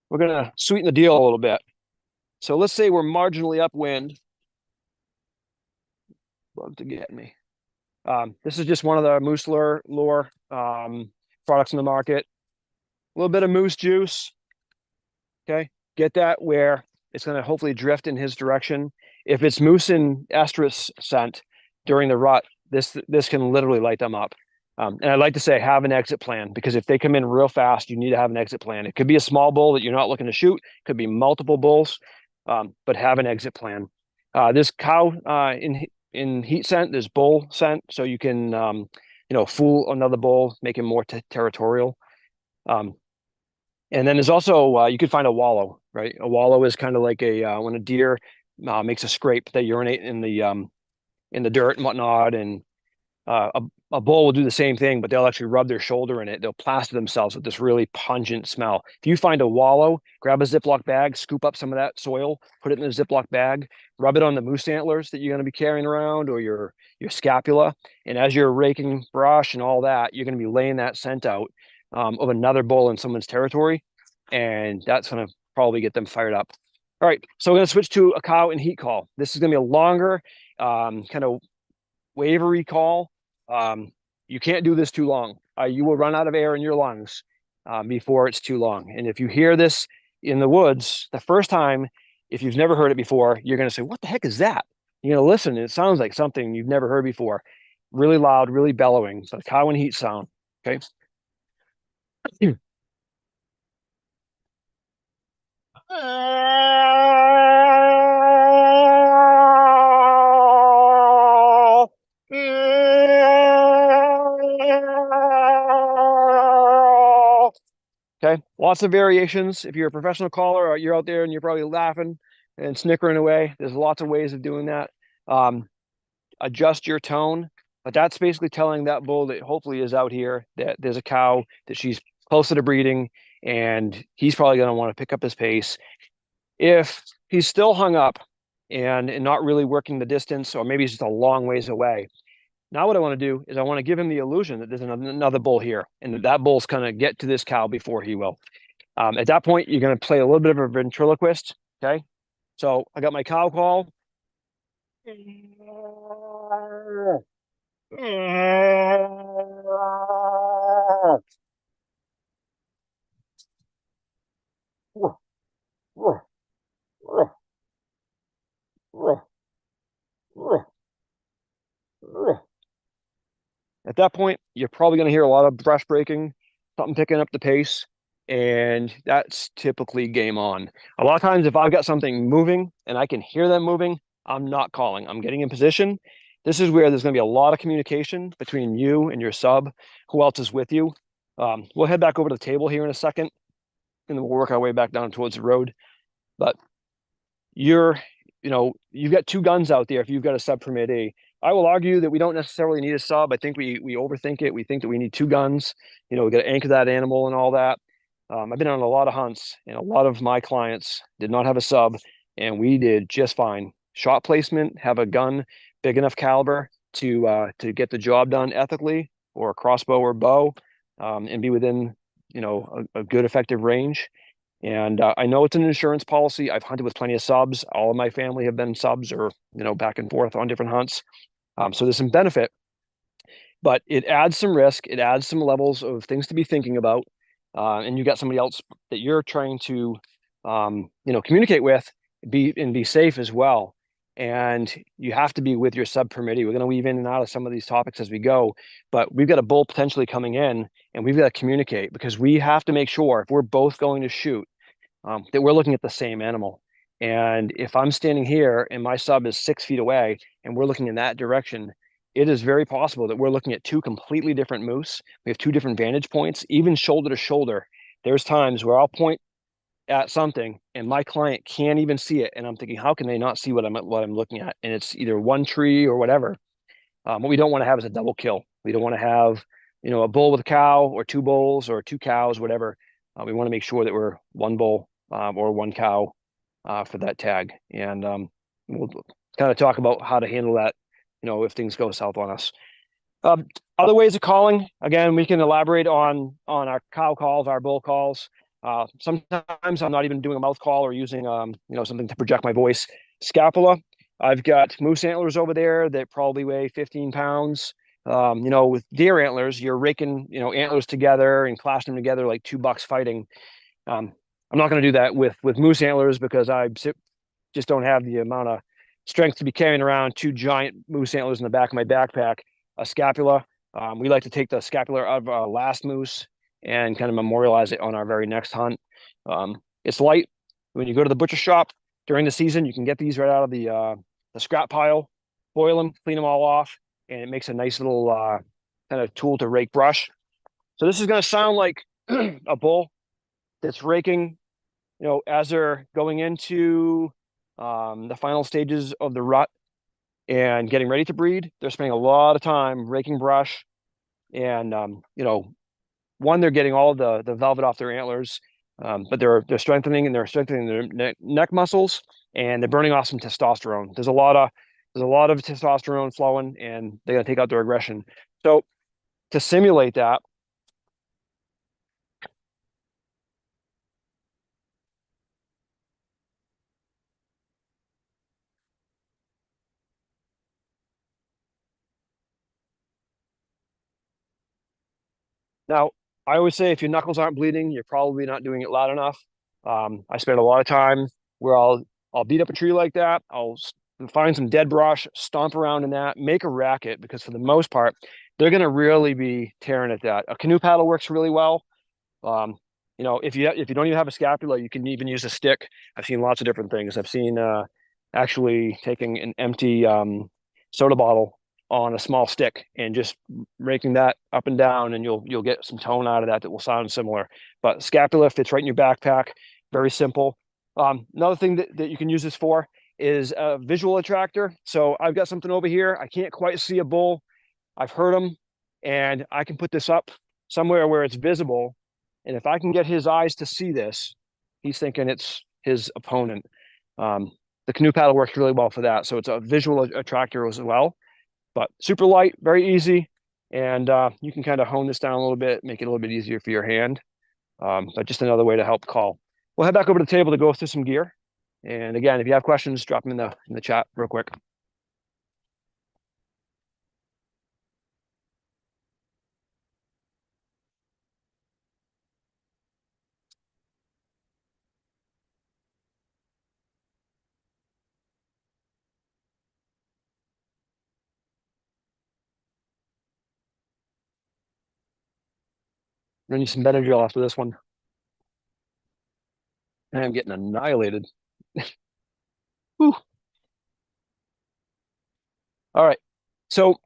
we're going to sweeten the deal a little bit. So let's say we're marginally upwind. Love to get me. This is just one of the moose lure products in the market. A little bit of moose juice. Okay, get that where it's going to hopefully drift in his direction. If it's moose and estrus scent during the rut, this can literally light them up. And I'd like to say have an exit plan, because if they come in real fast, you need to have an exit plan. It could be a small bull that you're not looking to shoot. It could be multiple bulls, but have an exit plan. This cow in heat scent, there's bull scent, so you can fool another bull, make him more territorial. And then there's also you could find a wallow, right? A wallow is kind of like a when a deer makes a scrape, they urinate in the dirt and whatnot, and a bull will do the same thing, but they'll actually rub their shoulder in it. They'll plaster themselves with this really pungent smell. If you find a wallow, grab a Ziploc bag, scoop up some of that soil, put it in a Ziploc bag, rub it on the moose antlers that you're going to be carrying around, or your scapula. And as you're raking brush and all that, you're going to be laying that scent out of another bull in someone's territory. And that's going to probably get them fired up. All right, so we're going to switch to a cow in heat call. This is going to be a longer kind of wavery call. You can't do this too long. You will run out of air in your lungs before it's too long. And if you hear this in the woods the first time, if you've never heard it before, you're going to say, what the heck is that? You're going to listen. It sounds like something you've never heard before. Really loud, really bellowing. So cow and heat sound. Okay. Okay, lots of variations. If you're a professional caller, or you're out there and you're probably laughing and snickering away, there's lots of ways of doing that. Adjust your tone, but that's basically telling that bull that hopefully is out here that there's a cow, that she's closer to breeding, and he's probably going to want to pick up his pace. If he's still hung up and not really working the distance, or maybe he's just a long ways away, now what I want to do is I want to give him the illusion that there's another bull here, and that bull's going to get to this cow before he will. At that point, you're going to play a little bit of a ventriloquist. Okay, so I got my cow call. At that point, you're probably going to hear a lot of brush breaking, something picking up the pace, and that's typically game on. A lot of times, if I've got something moving and I can hear them moving, I'm not calling. I'm getting in position. This is where there's going to be a lot of communication between you and your sub. Who else is with you? We'll head back over to the table here in a second, and then we'll work our way back down towards the road. But you're, you've got two guns out there if you've got a sub permit A. I will argue that we don't necessarily need a sub. I think we overthink it. We think that we need two guns. We got to anchor that animal and all that. I've been on a lot of hunts, and a lot of my clients did not have a sub, and we did just fine. Shot placement, have a gun big enough caliber to get the job done ethically, or a crossbow or bow, and be within a good effective range. And I know it's an insurance policy. I've hunted with plenty of subs. All of my family have been subs, or back and forth on different hunts. So there's some benefit, but it adds some risk. It adds some levels of things to be thinking about. And you got somebody else that you're trying to, communicate with, be safe as well. And you have to be with your sub permittee. We're going to weave in and out of some of these topics as we go, but we've got a bull potentially coming in, and we've got to communicate, because we have to make sure if we're both going to shoot, that we're looking at the same animal. And if I'm standing here and my sub is 6 feet away and we're looking in that direction, it is very possible that we're looking at two completely different moose. We have two different vantage points, even shoulder to shoulder. There's times where I'll point at something and my client can't even see it, and I'm thinking, how can they not see what I'm looking at? And it's either one tree or whatever. What we don't want to have is a double kill. We don't want to have a bull with a cow, or two bulls, or two cows, whatever. We want to make sure that we're one bull or one cow for that tag. And we'll kind of talk about how to handle that, if things go south on us. Other ways of calling, again, we can elaborate on our cow calls, our bull calls. Sometimes I'm not even doing a mouth call, or using something to project my voice. Scapula. I've got moose antlers over there that probably weigh 15 pounds. With deer antlers, you're raking antlers together and clashing them together like two bucks fighting. I'm not going to do that with moose antlers, because I just don't have the amount of strength to be carrying around two giant moose antlers in the back of my backpack. A scapula. We like to take the scapula of our last moose and kind of memorialize it on our very next hunt. It's light. When you go to the butcher shop during the season, you can get these right out of the scrap pile, boil them, clean them all off, and it makes a nice little kind of tool to rake brush. So this is going to sound like a bull that's raking, as they're going into the final stages of the rut and getting ready to breed. They're spending a lot of time raking brush, and one, they're getting all of the velvet off their antlers, but they're strengthening their neck muscles, and they're burning off some testosterone. There's a lot of testosterone flowing, and they got to take out their aggression. So to simulate that, now, I always say if your knuckles aren't bleeding, you're probably not doing it loud enough. I spend a lot of time where I'll beat up a tree like that. I'll find some dead brush, stomp around in that, make a racket, because for the most part, they're going to really be tearing at that. A canoe paddle works really well. If you don't even have a scapula, you can even use a stick. I've seen lots of different things. I've seen actually taking an empty soda bottle on a small stick and just raking that up and down, and you'll get some tone out of that will sound similar. But scapula fits right in your backpack. Very simple. Another thing that you can use this for is a visual attractor. So I've got something over here. I can't quite see a bull. I've heard him, and I can put this up somewhere where it's visible. And if I can get his eyes to see this, he's thinking it's his opponent. The canoe paddle works really well for that. So it's a visual attractor as well, but super light, very easy. And you can kind of hone this down a little bit, make it a little bit easier for your hand. But just another way to help call. We'll head back over to the table to go through some gear. And again, if you have questions, drop them in the chat real quick. gonna need some Benadryl after this one. I am getting annihilated. Whew. All right. So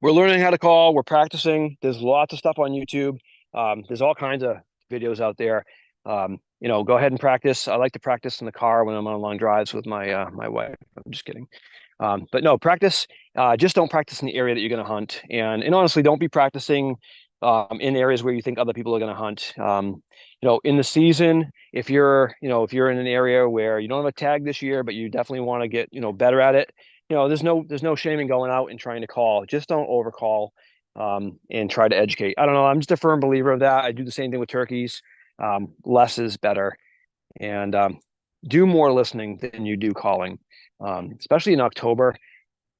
we're learning how to call. We're practicing. There's lots of stuff on YouTube. There's all kinds of videos out there. Go ahead and practice. I like to practice in the car when I'm on long drives with my wife. I'm just kidding. But no, practice. Just don't practice in the area that you're going to hunt. And honestly, don't be practicing in areas where you think other people are going to hunt. In the season, if you're in an area where you don't have a tag this year, but you definitely want to get, better at it, there's no shame in going out and trying to call. Just don't overcall, and try to educate. I don't know. I'm just a firm believer of that. I do the same thing with turkeys. Less is better, and do more listening than you do calling, especially in October.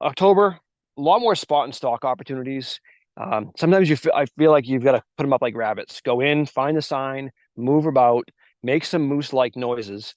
October, a lot more spot and stalk opportunities. Sometimes I feel like you've got to put them up like rabbits. Go in, find the sign, move about, make some moose-like noises.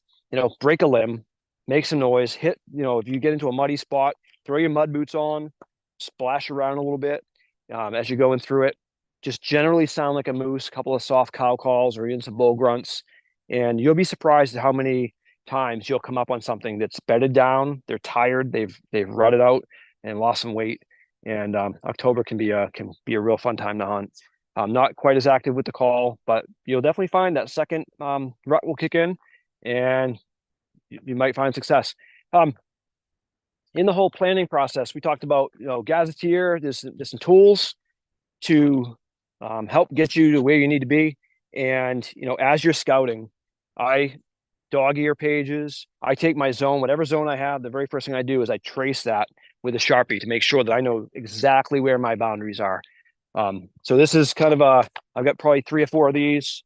Break a limb, make some noise. Hit. If you get into a muddy spot, throw your mud boots on, splash around a little bit as you're going through it. Just generally sound like a moose. A couple of soft cow calls or even some bull grunts, and you'll be surprised at how many times you'll come up on something that's bedded down. They're tired. They've rutted out and lost some weight. And October can be a real fun time to hunt. Not quite as active with the call, but you'll definitely find that second rut will kick in, and you might find success. In the whole planning process, we talked about gazetteer. There's some tools to help get you to where you need to be. And as you're scouting, I dog ear pages. I take my zone, whatever zone I have. The very first thing I do is I trace that with a Sharpie to make sure that I know exactly where my boundaries are. So this is kind of I've got probably 3 or 4 of these.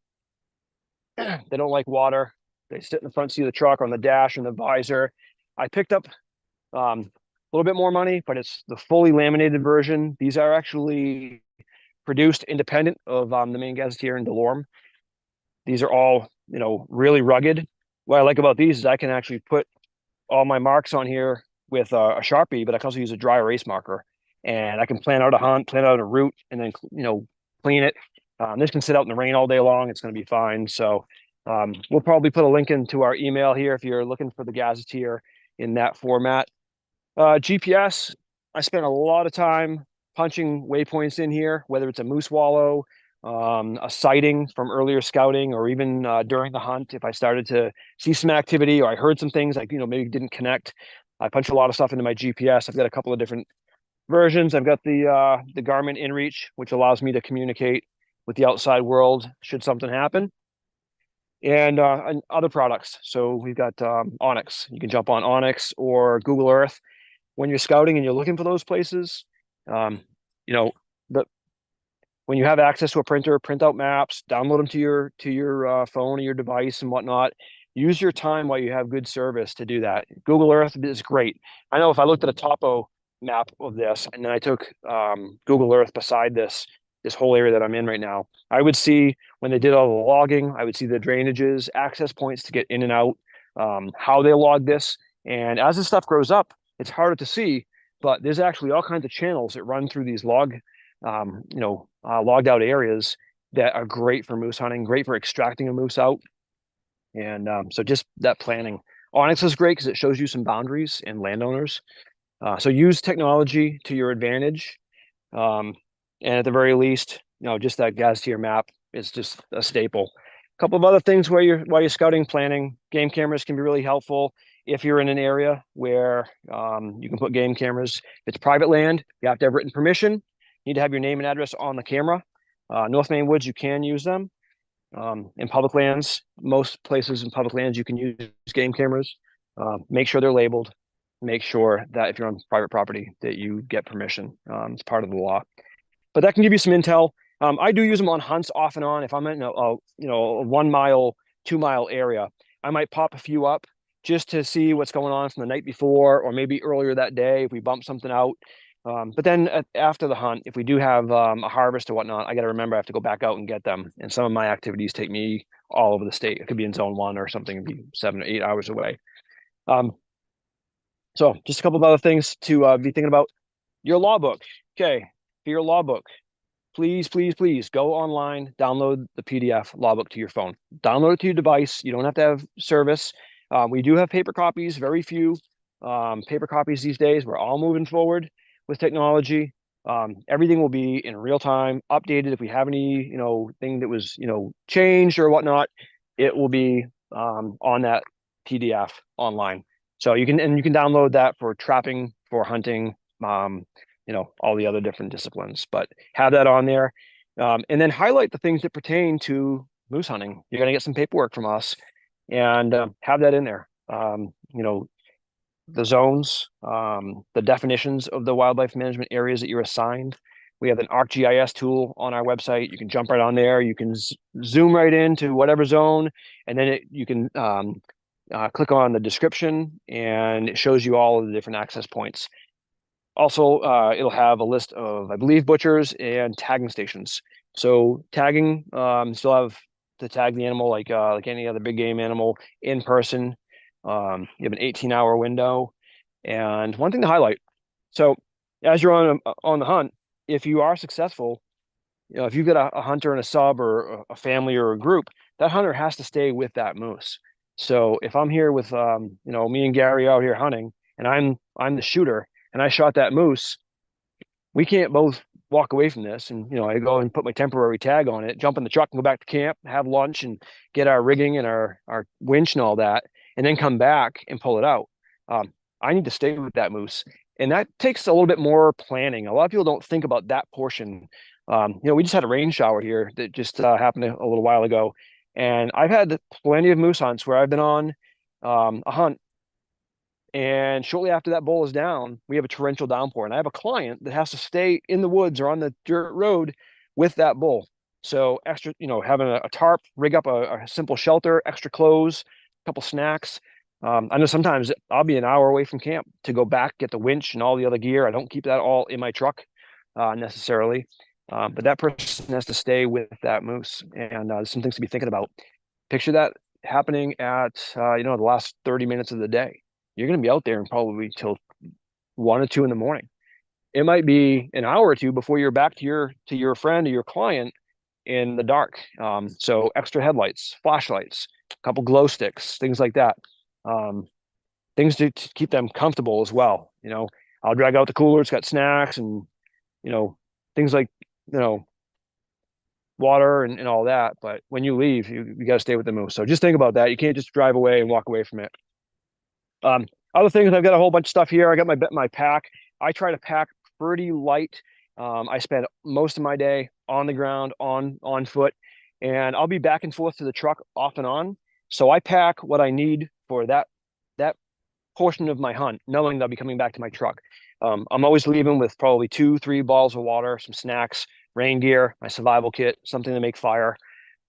They don't like water. They sit in the front seat of the truck, on the dash, and the visor. I picked up a little bit more money, but it's the fully laminated version. These are actually produced independent of the Maine Gazetteer in Delorme. These are all, really rugged. What I like about these is I can actually put all my marks on here with a Sharpie, but I can also use a dry erase marker, and I can plan out a hunt, plan out a route, and then, clean it. This can sit out in the rain all day long. It's going to be fine. So we'll probably put a link into our email here if you're looking for the Gazetteer in that format. GPS, I spent a lot of time punching waypoints in here, whether it's a moose wallow, a sighting from earlier scouting, or even during the hunt. If I started to see some activity or I heard some things like, maybe didn't connect, I punch a lot of stuff into my GPS. I've got a couple of different versions. I've got the Garmin InReach, which allows me to communicate with the outside world should something happen, and other products. So we've got Onyx. You can jump on Onyx or Google Earth when you're scouting and you're looking for those places. The when you have access to a printer, print out maps, download them to your phone or your device and whatnot. Use your time while you have good service to do that. Google Earth is great. I know if I looked at a topo map of this and then I took Google Earth beside this whole area that I'm in right now, I would see when they did all the logging, I would see the drainages, access points to get in and out, how they log this. And as this stuff grows up, it's harder to see, but there's actually all kinds of channels that run through these logged out areas that are great for moose hunting, great for extracting a moose out. And so just that planning. Onyx is great because it shows you some boundaries and landowners. So use technology to your advantage. And at the very least, just that Gazetteer map is just a staple. A couple of other things while you're scouting, planning. Game cameras can be really helpful if you're in an area where you can put game cameras. If it's private land, you have to have written permission. You need to have your name and address on the camera. North Maine Woods, you can use them. In public lands, most places in public lands, you can use game cameras. Make sure they're labeled. Make sure that if you're on private property that you get permission. It's part of the law. But that can give you some intel. I do use them on hunts off and on. If I'm in a 1 mile, 2 mile area, I might pop a few up just to see what's going on from the night before, or maybe earlier that day if we bump something out. But then after the hunt, if we do have a harvest or whatnot, I got to remember I have to go back out and get them. And some of my activities take me all over the state. It could be in zone 1 or something, be 7 or 8 hours away. So just a couple of other things to be thinking about. Your law book. Okay, for your law book, please, please, please go online, download the PDF logbook to your phone, download it to your device. You don't have to have service. We do have paper copies, very few paper copies these days. We're all moving forward with technology. Everything will be in real time, updated. If we have any, thing that was, changed or whatnot, it will be on that PDF online. So you can download that for trapping, for hunting, all the other different disciplines, but have that on there. And then highlight the things that pertain to moose hunting. You're going to get some paperwork from us and have that in there. The zones, the definitions of the wildlife management areas that you're assigned. We have an ArcGIS tool on our website. You can jump right on there. You can zoom right into whatever zone, and then you can click on the description, and it shows you all of the different access points. Also, it'll have a list of, I believe, butchers and tagging stations. So tagging, still have to tag the animal like any other big game animal in person. You have an 18-hour window. And one thing to highlight, so as you're on the hunt, if you are successful, if you've got a hunter and a sub or a family or a group, that hunter has to stay with that moose. So if I'm here with me and Gary out here hunting, and I'm the shooter, and I shot that moose, we can't both walk away from this. And I go and put my temporary tag on it, jump in the truck and go back to camp, have lunch, and get our rigging and our winch and all that, and then come back and pull it out. I need to stay with that moose, and that takes a little bit more planning. A lot of people don't think about that portion. We just had a rain shower here that just happened a little while ago, and I've had plenty of moose hunts where I've been on a hunt, and shortly after that bull is down, we have a torrential downpour, and I have a client that has to stay in the woods or on the dirt road with that bull. So extra, having a tarp, rig up a simple shelter, extra clothes, a couple snacks. I know sometimes I'll be an hour away from camp to go back, get the winch and all the other gear. I don't keep that all in my truck necessarily, but that person has to stay with that moose, and there's some things to be thinking about. Picture that happening at the last 30 minutes of the day. You're going to be out there and probably till 1 or 2 in the morning. It might be an hour or two before you're back to your friend or your client in the dark. So extra headlights, flashlights, a couple glow sticks, things like that. Things to keep them comfortable as well. I'll drag out the cooler. It's got snacks and, things like, water and all that. But when you leave, you got to stay with the moose. So just think about that. You can't just drive away and walk away from it. Other things, I've got a whole bunch of stuff here. I got my pack. I try to pack pretty light. I spend most of my day on the ground, on foot, and I'll be back and forth to the truck off and on. So I pack what I need for that portion of my hunt, knowing that I'll be coming back to my truck. I'm always leaving with probably 2-3 bottles of water, some snacks, rain gear, my survival kit, something to make fire.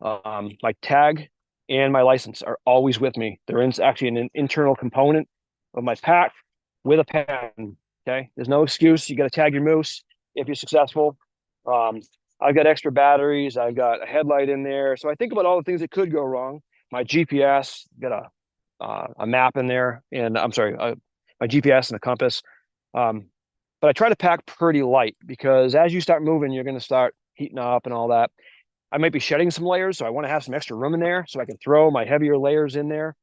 My tag and my license are always with me. They're actually an internal component of my pack with a pen. Okay, there's no excuse. You got to tag your moose if you're successful. I've got extra batteries. I've got a headlight in there. So I think about all the things that could go wrong. My GPS, got a map in there, and I'm sorry, my GPS and a compass. But I try to pack pretty light because as you start moving, you're going to start heating up and all that. I might be shedding some layers, so I want to have some extra room in there so I can throw my heavier layers in there.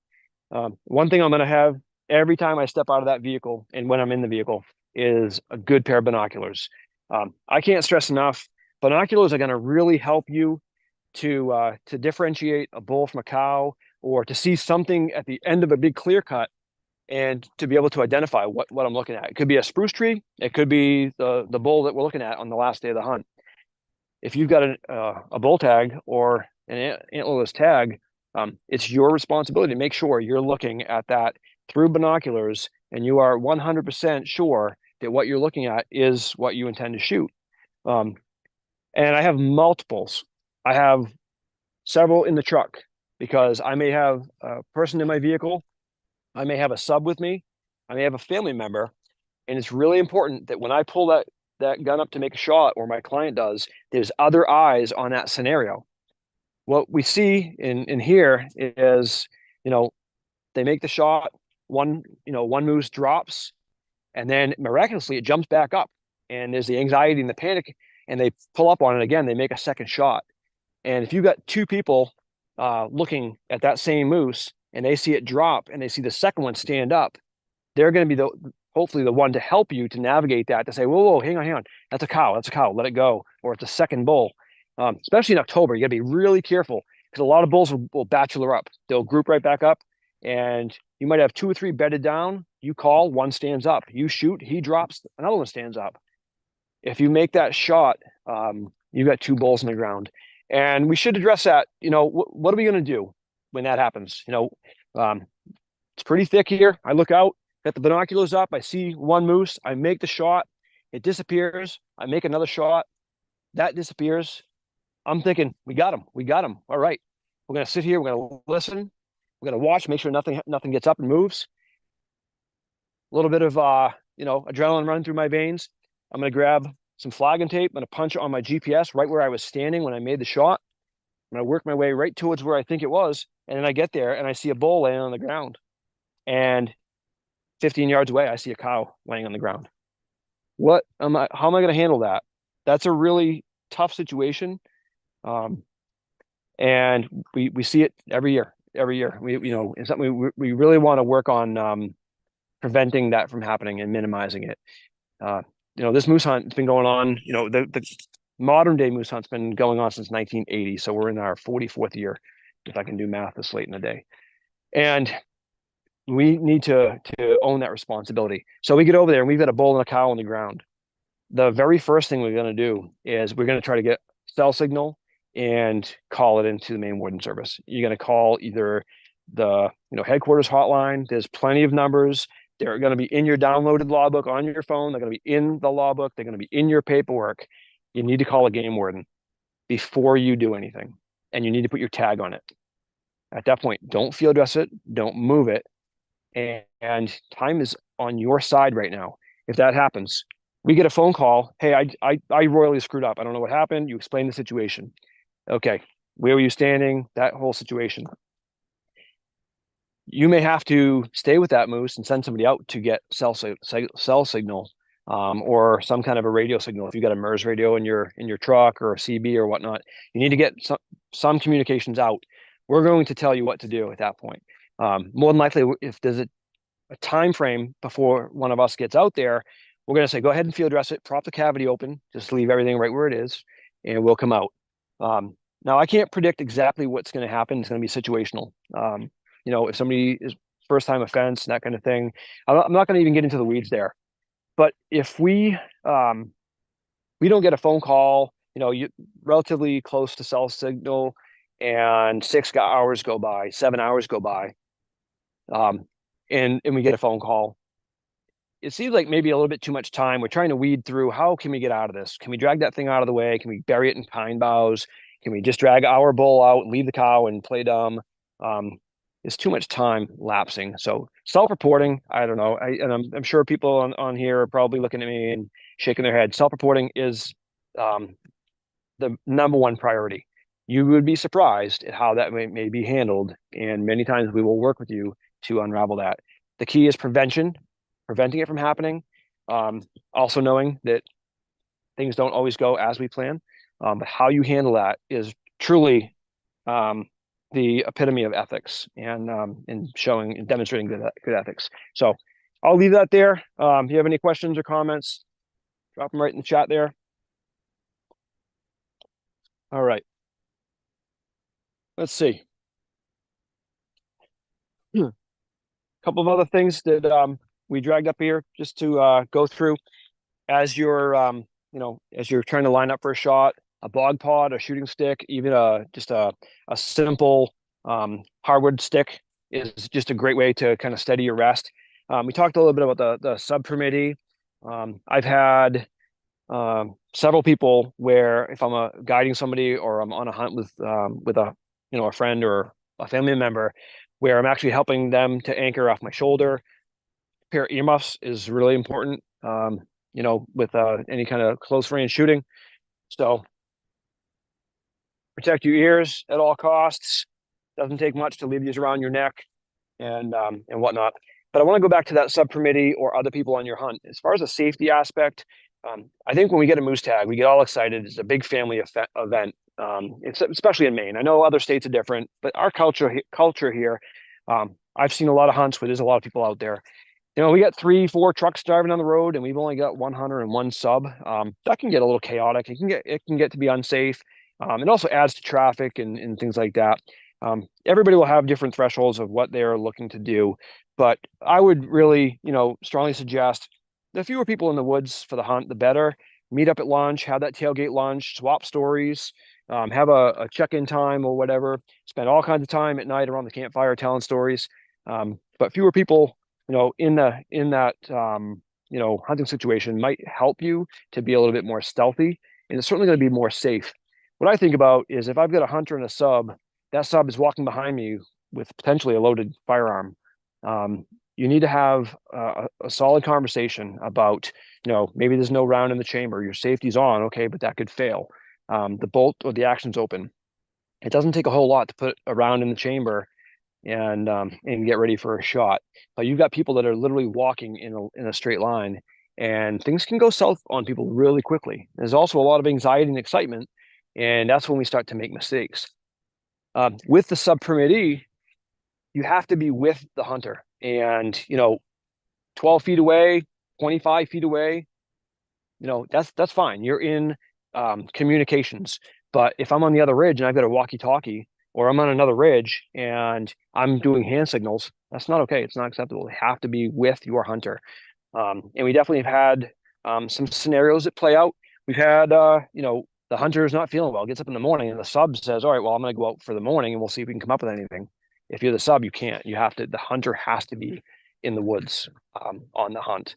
One thing I'm going to have every time I step out of that vehicle and when I'm in the vehicle is a good pair of binoculars. I can't stress enough, binoculars are going to really help you to differentiate a bull from a cow, or to see something at the end of a big clear cut and to be able to identify what I'm looking at. It could be a spruce tree. It could be the bull that we're looking at on the last day of the hunt. If you've got a bull tag or an antlerless tag, it's your responsibility to make sure you're looking at that through binoculars and you are 100% sure that what you're looking at is what you intend to shoot. And I have multiples. I have several in the truck because I may have a person in my vehicle. I may have a sub with me. I may have a family member. And it's really important that when I pull that gun up to make a shot, or my client does, there's other eyes on that scenario. What we see in here is, they make the shot, one moose drops, and then miraculously it jumps back up. And there's the anxiety and the panic and they pull up on it again, they make a second shot. And if you've got two people looking at that same moose and they see it drop and they see the second one stand up, they're going to be hopefully the one to help you to navigate that, to say, whoa, hang on. That's a cow, let it go. Or it's a second bull. Especially in October, you got to be really careful because a lot of bulls will bachelor up. They'll group right back up, and you might have 2 or 3 bedded down. You call, one stands up. You shoot, he drops, another one stands up. If you make that shot, you've got 2 bulls in the ground. And we should address that. What are we going to do when that happens? It's pretty thick here. I look out, got the binoculars up. I see one moose. I make the shot. It disappears. I make another shot. That disappears. I'm thinking, we got him. All right. We're going to sit here. We're going to listen. We're going to watch, make sure nothing gets up and moves. A little bit of, adrenaline running through my veins. I'm going to grab some flagging tape. I'm going to punch it on my GPS right where I was standing when I made the shot. I'm going to work my way right towards where I think it was. And then I get there and I see a bull laying on the ground. And 15 yards away, I see a cow laying on the ground. How am I going to handle that? That's a really tough situation. And we see it every year. It's something we really want to work on preventing that from happening and minimizing it. This moose hunt has been going on, the modern day moose hunt's been going on since 1980. So we're in our 44th year, if I can do math this late in the day. And we need to own that responsibility. So we get over there and we've got a bull and a cow on the ground. The very first thing we're going to do is we're going to try to get cell signal and call it into the Maine Warden Service. You're going to call either the headquarters hotline. There's plenty of numbers. They're going to be in your downloaded logbook on your phone. They're going to be in the logbook. They're going to be in your paperwork. You need to call a game warden before you do anything, and you need to put your tag on it. At that point, don't field dress it, don't move it, and time is on your side right now. If that happens, we get a phone call. Hey, I royally screwed up. I don't know what happened. You explain the situation. Okay, where were you standing? That whole situation. You may have to stay with that moose and send somebody out to get cell signal, or some kind of a radio signal. If you got a MERS radio in your truck or a CB or whatnot, you need to get some communications out. We're going to tell you what to do at that point. More than likely, if there's a time frame before one of us gets out there, we're going to say, go ahead and field dress it, prop the cavity open, just leave everything right where it is, and we'll come out. Now, I can't predict exactly what's going to happen. It's going to be situational. If somebody is first time offense and that kind of thing, I'm not going to even get into the weeds there. But if we don't get a phone call, relatively close to cell signal, and 6 hours go by, 7 hours go by, and we get a phone call, it seems like maybe a little bit too much time. We're trying to weed through, how can we get out of this? Can we drag that thing out of the way? Can we bury it in pine boughs? Can we just drag our bull out, leave the cow, and play dumb? It's too much time lapsing. So self-reporting, I don't know. I'm sure people on here are probably looking at me and shaking their head. Self-reporting is the number one priority. You would be surprised at how that may be handled. And many times we will work with you to unravel that. The key is preventing it from happening. Also knowing that things don't always go as we plan. But how you handle that is truly the epitome of ethics and showing and demonstrating good ethics. So I'll leave that there. If you have any questions or comments, drop them right in the chat there. All right. Let's see. A couple of other things that we dragged up here just to go through as you're as you're trying to line up for a shot. A bog pod, a shooting stick, even just a simple hardwood stick is just a great way to kind of steady your rest. We talked a little bit about the subcommittee. I've had several people where if I'm guiding somebody or I'm on a hunt with a friend or a family member, where I'm actually helping them to anchor off my shoulder. A pair of earmuffs is really important, with any kind of close range shooting. So protect your ears at all costs. Doesn't take much to leave these around your neck and whatnot. But I want to go back to that subcommittee or other people on your hunt. As far as the safety aspect, I think when we get a moose tag, we get all excited. It's a big family event. It's especially in Maine. I know other states are different, but our culture here, I've seen a lot of hunts where there's a lot of people out there. You know, we got 3, 4 trucks driving on the road, and we've only got one hunter and one sub. That can get a little chaotic. It can get to be unsafe. It also adds to traffic and things like that. Everybody will have different thresholds of what they're looking to do, but I would really, strongly suggest the fewer people in the woods for the hunt, the better. Meet up at lunch, have that tailgate lunch, swap stories, have a check-in time or whatever. Spend all kinds of time at night around the campfire telling stories. But fewer people, in that hunting situation might help you to be a little bit more stealthy, and it's certainly going to be more safe. What I think about is if I've got a hunter and a sub, that sub is walking behind me with potentially a loaded firearm. You need to have a solid conversation about, maybe there's no round in the chamber, your safety's on, okay, but that could fail. The bolt or the action's open. It doesn't take a whole lot to put a round in the chamber and get ready for a shot. But you've got people that are literally walking in a straight line, and things can go south on people really quickly. There's also a lot of anxiety and excitement, and that's when we start to make mistakes. With the sub permittee, you have to be with the hunter, and 12 feet away, 25 feet away, that's fine. You're in communications. But if I'm on the other ridge and I've got a walkie-talkie, or I'm on another ridge and I'm doing hand signals, that's not okay. It's not acceptable. You have to be with your hunter. And we definitely have had some scenarios that play out. We've had, the hunter is not feeling well, gets up in the morning, and the sub says, all right, well, I'm going to go out for the morning and we'll see if we can come up with anything. If you're the sub, you can't. The hunter has to be in the woods on the hunt.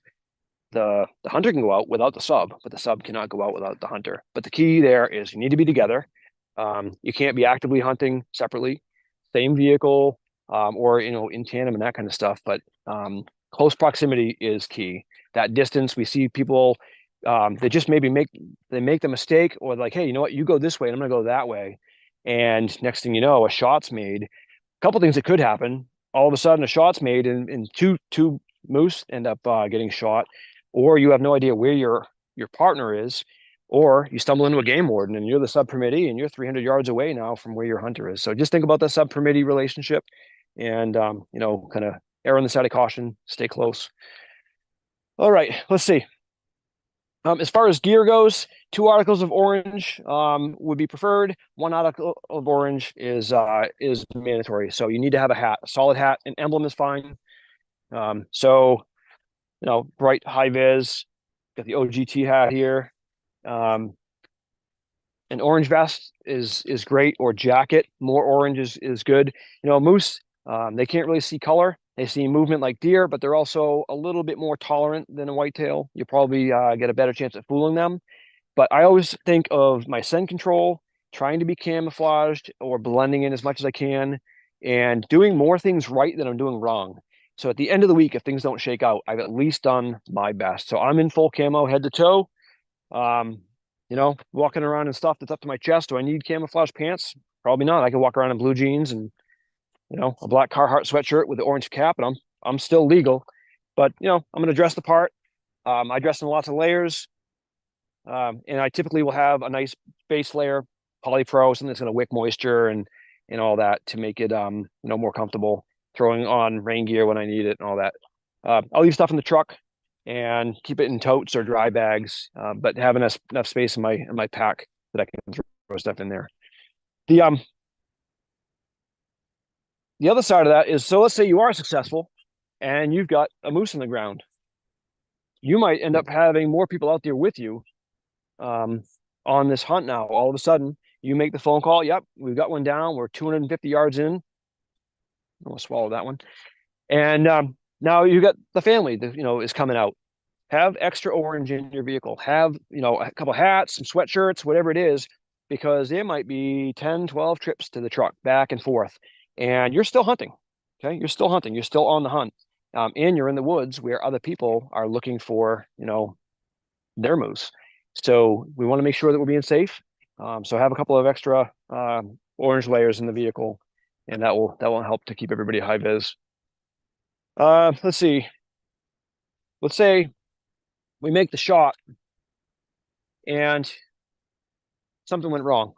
The hunter can go out without the sub, but the sub cannot go out without the hunter. But the key there is you need to be together. You can't be actively hunting separately, same vehicle, or in tandem and that kind of stuff. But close proximity is key. That distance, we see people they just maybe make the mistake, or like, hey, you know what, you go this way and I'm gonna go that way. And next thing you know, a shot's made. A couple things that could happen. All of a sudden a shot's made and two moose end up getting shot, or you have no idea where your partner is, or you stumble into a game warden and you're the sub permittee and you're 300 yards away now from where your hunter is. So just think about the sub permittee relationship and, kind of err on the side of caution, stay close. All right, let's see. As far as gear goes, 2 articles of orange would be preferred. 1 article of orange is mandatory. So you need to have a hat, a solid hat. An emblem is fine. So, bright high vis. Got the OGT hat here. An orange vest is great, or jacket. More orange is good. Moose, they can't really see color. They see movement like deer, but they're also a little bit more tolerant than a whitetail. You probably get a better chance at fooling them. But I always think of my scent control, trying to be camouflaged or blending in as much as I can, and doing more things right than I'm doing wrong. So at the end of the week, if things don't shake out, I've at least done my best. So I'm in full camo head to toe. Walking around in stuff that's up to my chest. Do I need camouflage pants? Probably not. I can walk around in blue jeans and, a black Carhartt sweatshirt with the orange cap, and I'm still legal. But, I'm going to dress the part. I dress in lots of layers. And I typically will have a nice base layer, polypro, something that's going to wick moisture and all that to make it, more comfortable, throwing on rain gear when I need it and all that. I'll leave stuff in the truck and keep it in totes or dry bags, but have enough space in my pack that I can throw stuff in there. The other side of that is, so let's say you are successful and you've got a moose in the ground. You might end up having more people out there with you on this hunt now. All of a sudden, you make the phone call. Yep, we've got one down. We're 250 yards in. I'm gonna swallow that one. And now you got the family that is coming out. Have extra orange in your vehicle. Have a couple hats, some sweatshirts, whatever it is, because there might be 10, 12 trips to the truck back and forth, and you're still hunting. Okay, you're still hunting. You're still on the hunt, and you're in the woods where other people are looking for their moose. So we want to make sure that we're being safe. So have a couple of extra orange layers in the vehicle, and that will help to keep everybody high vis. Let's see. Let's say we make the shot and something went wrong.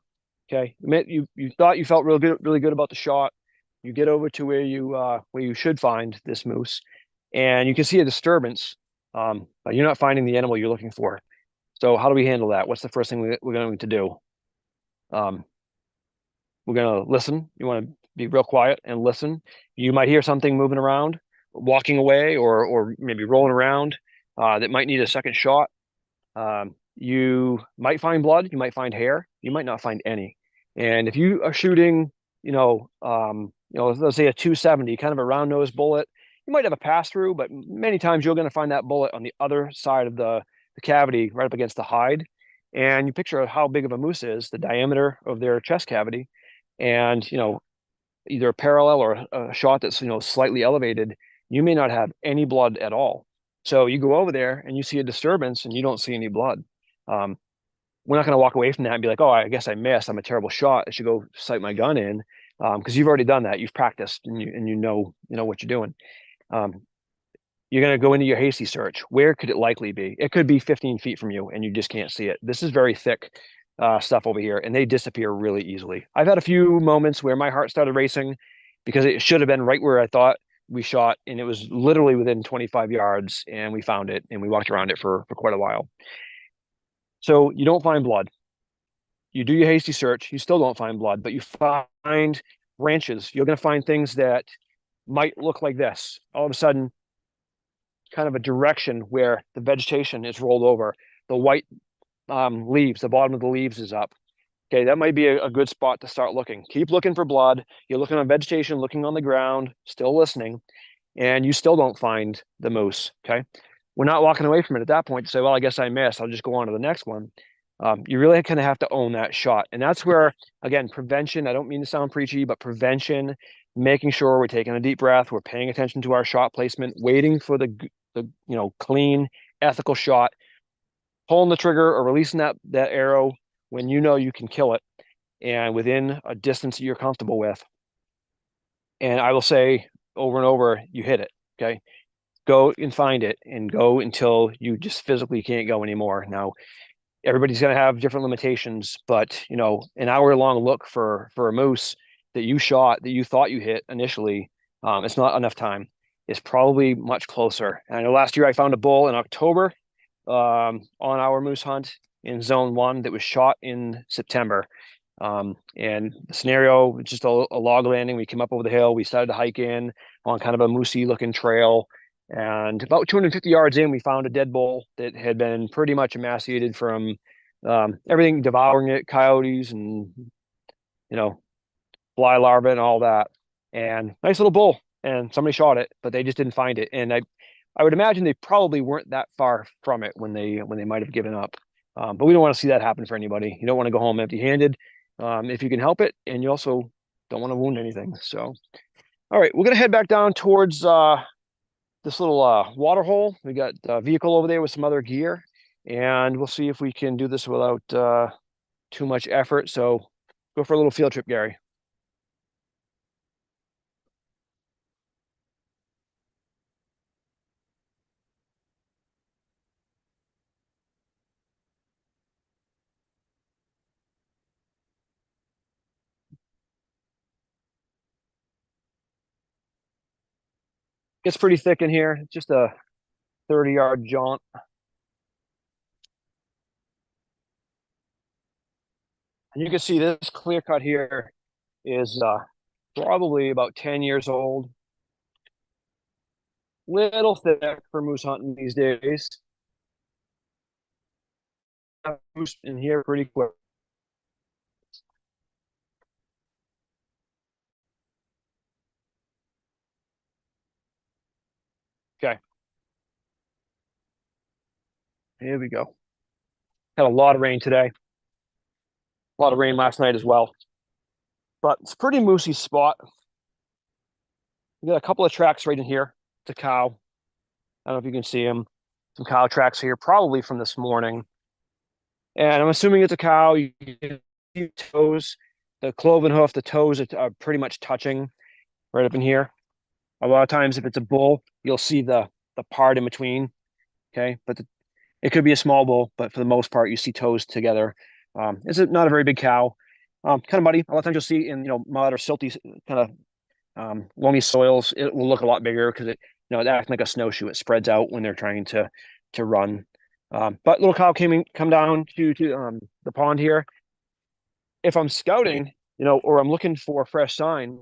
Okay, you thought you felt really good about the shot. You get over to where you should find this moose, and you can see a disturbance, but you're not finding the animal you're looking for. So how do we handle that? What's the first thing we're going to do? We're going to listen. You want to be real quiet and listen. You might hear something moving around, walking away, or maybe rolling around that might need a second shot. You might find blood. You might find hair. You might not find any. And if you are shooting, let's say a 270, kind of a round nose bullet, you might have a pass through, but many times you're going to find that bullet on the other side of the cavity, right up against the hide. And you picture how big of a moose is, the diameter of their chest cavity, and either a parallel or a shot that's slightly elevated, you may not have any blood at all. So you go over there and you see a disturbance and you don't see any blood. We're not going to walk away from that and be like, oh, I guess I missed. I'm a terrible shot. I should go sight my gun in, because you've already done that. You've practiced and you know what you're doing. You're going to go into your hasty search. Where could it likely be? It could be 15 feet from you and you just can't see it. This is very thick stuff over here, and they disappear really easily. I've had a few moments where my heart started racing because it should have been right where I thought we shot, and it was literally within 25 yards, and we found it, and we walked around it for quite a while. So you don't find blood. You do your hasty search, you still don't find blood, but you find branches. You're going to find things that might look like this. All of a sudden, kind of a direction where the vegetation is rolled over. The white leaves, the bottom of the leaves is up. Okay, that might be a good spot to start looking. Keep looking for blood. You're looking on vegetation, looking on the ground, still listening, and you still don't find the moose. Okay, we're not walking away from it at that point to say, well, I guess I missed. I'll just go on to the next one. You really kind of have to own that shot. And that's where, again, prevention, I don't mean to sound preachy, but prevention, making sure we're taking a deep breath, we're paying attention to our shot placement, waiting for the clean, ethical shot, pulling the trigger or releasing that arrow when you know you can kill it and within a distance that you're comfortable with. And I will say over and over, you hit it. Okay, go and find it and go until you just physically can't go anymore. Now, everybody's going to have different limitations, but an hour-long look for a moose that you shot, that you thought you hit initially, it's not enough time. It's probably much closer. And I know last year I found a bull in October on our moose hunt in zone 1 that was shot in September. And the scenario was just a log landing. We came up over the hill. We started to hike in on kind of a moosey looking trail. And about 250 yards in, we found a dead bull that had been pretty much emaciated from everything devouring it, coyotes and, fly larvae and all that. And nice little bull. And somebody shot it, but they just didn't find it. And I would imagine they probably weren't that far from it when they might have given up. But we don't want to see that happen for anybody. You don't want to go home empty-handed if you can help it, and you also don't want to wound anything. So, all right, we're gonna head back down towards this little water hole. We got a vehicle over there with some other gear, and we'll see if we can do this without too much effort. So, go for a little field trip, Gary. Gets pretty thick in here. It's just a 30-yard jaunt. And you can see this clear cut here is probably about 10 years old. Little thick for moose hunting these days. Moose in here pretty quick. Okay. Here we go. Had a lot of rain today. A lot of rain last night as well. But it's a pretty moosey spot. We got a couple of tracks right in here. It's a cow. I don't know if you can see them. Some cow tracks here, probably from this morning. And I'm assuming it's a cow. You can see toes, the cloven hoof, the toes are pretty much touching right up in here. A lot of times, if it's a bull, you'll see the part in between. Okay, but It could be a small bull, but for the most part, you see toes together. It's not a very big cow. Kind of muddy. A lot of times you'll see in mud or silty kind of loamy soils, it will look a lot bigger because it acts like a snowshoe. It spreads out when they're trying to run. But little cow come down to the pond here. If I'm scouting, or I'm looking for a fresh sign,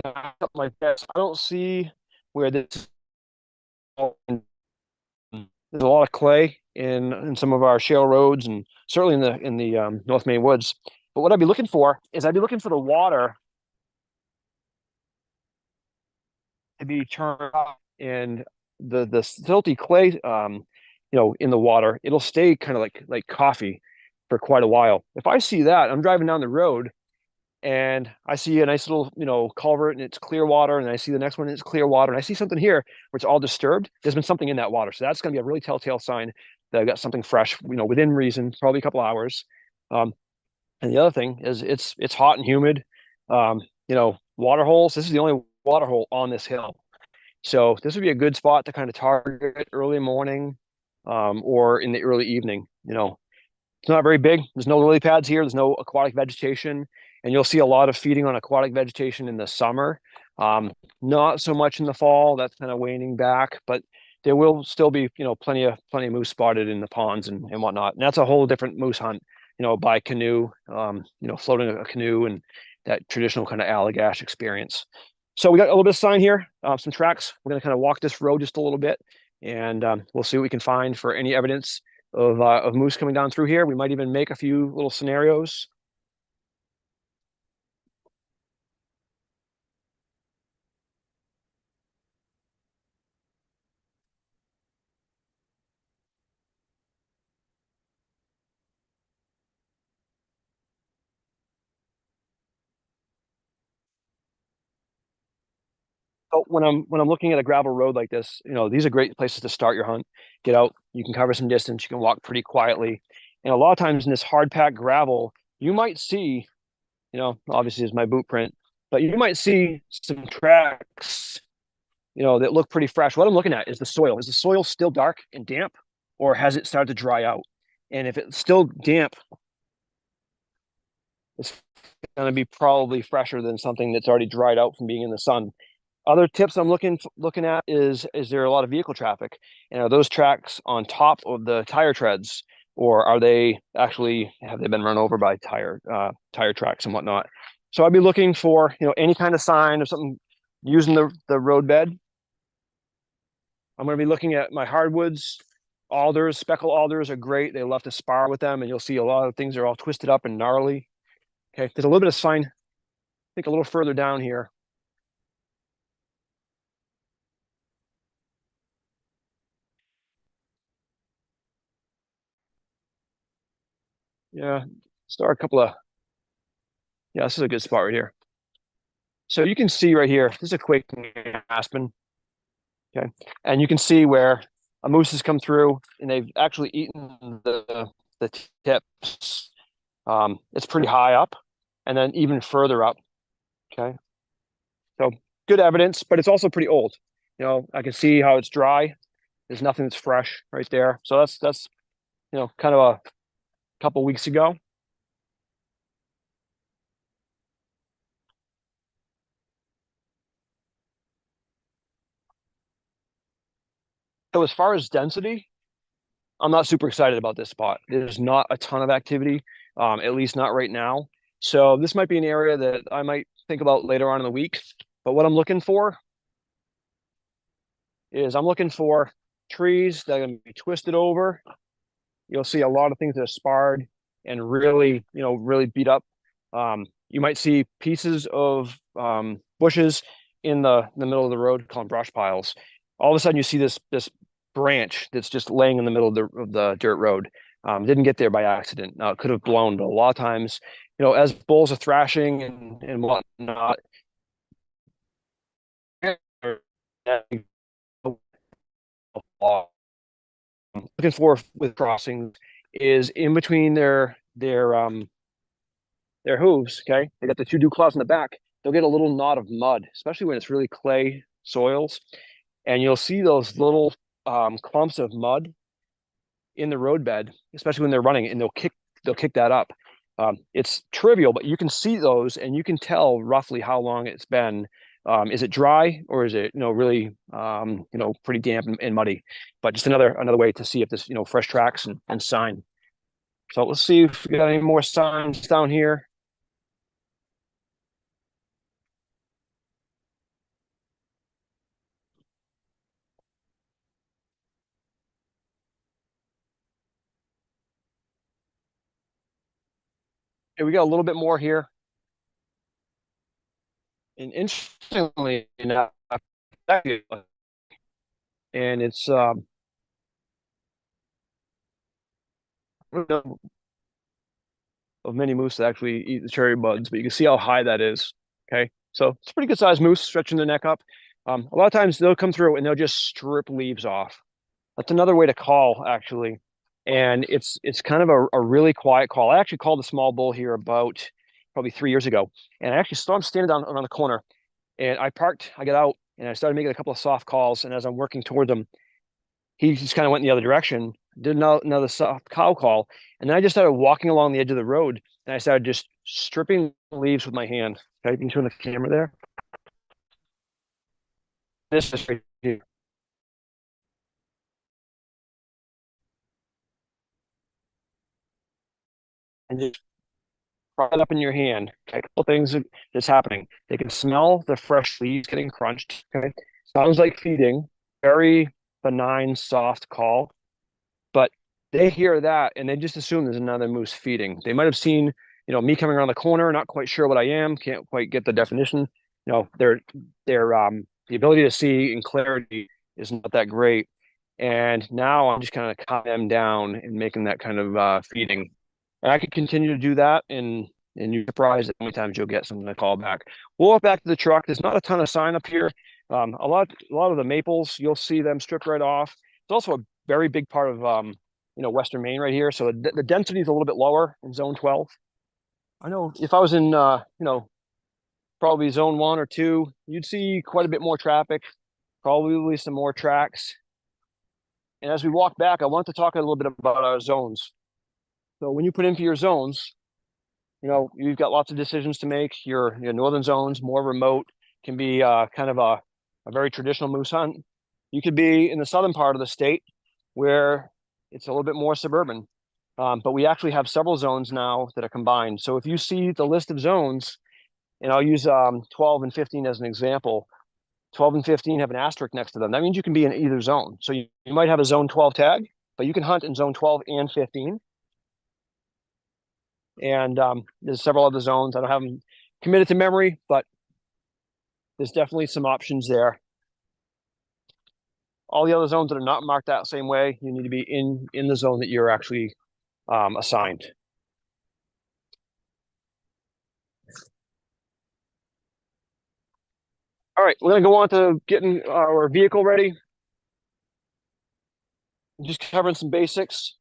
something like this, I don't see where this. There's a lot of clay in some of our shale roads, and certainly in the North Maine Woods. But what I'd be looking for is I'd be looking for the water to be turned off, and the silty clay, in the water, it'll stay kind of like coffee for quite a while. If I see that, I'm driving down the road and I see a nice little, culvert and it's clear water, and I see the next one and it's clear water, and I see something here where it's all disturbed. There's been something in that water, so that's going to be a really telltale sign that I got something fresh, within reason, probably a couple hours. Um, and the other thing is it's hot and humid. Water holes. This is the only water hole on this hill, so this would be a good spot to kind of target early morning, or in the early evening. It's not very big. There's no lily pads here. There's no aquatic vegetation, and you'll see a lot of feeding on aquatic vegetation in the summer. Not so much in the fall. That's kind of waning back, but there will still be, plenty of moose spotted in the ponds and whatnot. And that's a whole different moose hunt, by canoe, floating a canoe and that traditional kind of Allagash experience. So we got a little bit of sign here, some tracks. We're going to kind of walk this road just a little bit, and we'll see what we can find for any evidence of moose coming down through here. We might even make a few little scenarios. So when I'm looking at a gravel road like this, these are great places to start your hunt. Get out, you can cover some distance, you can walk pretty quietly. And a lot of times in this hard packed gravel, you might see, obviously is my boot print, but you might see some tracks, that look pretty fresh. What I'm looking at is the soil. Is the soil still dark and damp, or has it started to dry out? And if it's still damp, it's going to be probably fresher than something that's already dried out from being in the sun. Other tips I'm looking at is there a lot of vehicle traffic, and are those tracks on top of the tire treads, or have they been run over by tire tracks and whatnot? So I'd be looking for any kind of sign of something using the roadbed. I'm going to be looking at my hardwoods. Alders, speckled alders are great. They love to spar with them, and you'll see a lot of things are all twisted up and gnarly. Okay, there's a little bit of sign, I think, a little further down here. Yeah, start a couple of. Yeah, this is a good spot right here. So you can see right here, this is a quaking aspen. Okay, and you can see where a moose has come through and they've actually eaten the tips. It's pretty high up, and then even further up. Okay, so good evidence, but it's also pretty old. I can see how it's dry. There's nothing that's fresh right there. So that's kind of a couple weeks ago. So as far as density, I'm not super excited about this spot. There's not a ton of activity, at least not right now. So this might be an area that I might think about later on in the week. But what I'm looking for is I'm looking for trees that are going to be twisted over. You'll see a lot of things that are sparred and really beat up. You might see pieces of bushes in the middle of the road called brush piles. All of a sudden, you see this branch that's just laying in the middle of the dirt road. Didn't get there by accident. Now it could have blown, but a lot of times, as bulls are thrashing and whatnot, looking for with crossings is in between their hooves. Okay, they got the two dew claws in the back. They'll get a little knot of mud, especially when it's really clay soils, and you'll see those little clumps of mud in the roadbed, especially when they're running, and they'll kick that up. It's trivial, but you can see those and you can tell roughly how long it's been. Is it dry or is it really pretty damp and muddy? But just another way to see if there's fresh tracks and sign. So let's see if we got any more signs down here. Okay, we got a little bit more here. And interestingly enough, and it's of many moose that actually eat the cherry buds, but you can see how high that is. Okay, so it's a pretty good sized moose, stretching their neck up. A lot of times they'll come through and they'll just strip leaves off. That's another way to call, actually. And it's kind of a really quiet call. I actually called a small bull here about probably 3 years ago, and I actually saw him standing down around the corner. And I parked, I got out, and I started making a couple of soft calls. And as I'm working towards him, he just kind of went in the other direction, did another soft cow call, and then I just started walking along the edge of the road, and I started just stripping leaves with my hand. Okay, you can turn the camera there. This is right here. And just prop it up in your hand. Okay, a couple things that's happening. They can smell the fresh leaves getting crunched. Okay, sounds like feeding. Very benign, soft call, but they hear that and they just assume there's another moose feeding. They might have seen, me coming around the corner, not quite sure what I am, can't quite get the definition. Their the ability to see in clarity is not that great. And now I'm just kind of calming them down and making that kind of feeding. And I could continue to do that, and you're surprised at how many times you'll get something to call back. We'll walk back to the truck. There's not a ton of sign up here. A lot of the maples, you'll see them stripped right off. It's also a very big part of Western Maine right here. So the density is a little bit lower in zone 12. I know if I was in probably zone 1 or 2, you'd see quite a bit more traffic, probably some more tracks. And as we walk back, I want to talk a little bit about our zones. So when you put in for your zones, you've got lots of decisions to make. Your northern zones, more remote, can be kind of a very traditional moose hunt. You could be in the southern part of the state where it's a little bit more suburban. But we actually have several zones now that are combined. So if you see the list of zones, and I'll use 12 and 15 as an example, 12 and 15 have an asterisk next to them. That means you can be in either zone. So you might have a zone 12 tag, but you can hunt in zone 12 and 15. And there's several other zones. I don't have them committed to memory, but there's definitely some options there. All the other zones that are not marked that same way, you need to be in the zone that you're actually assigned. All right, we're gonna go on to getting our vehicle ready. Just covering some basics.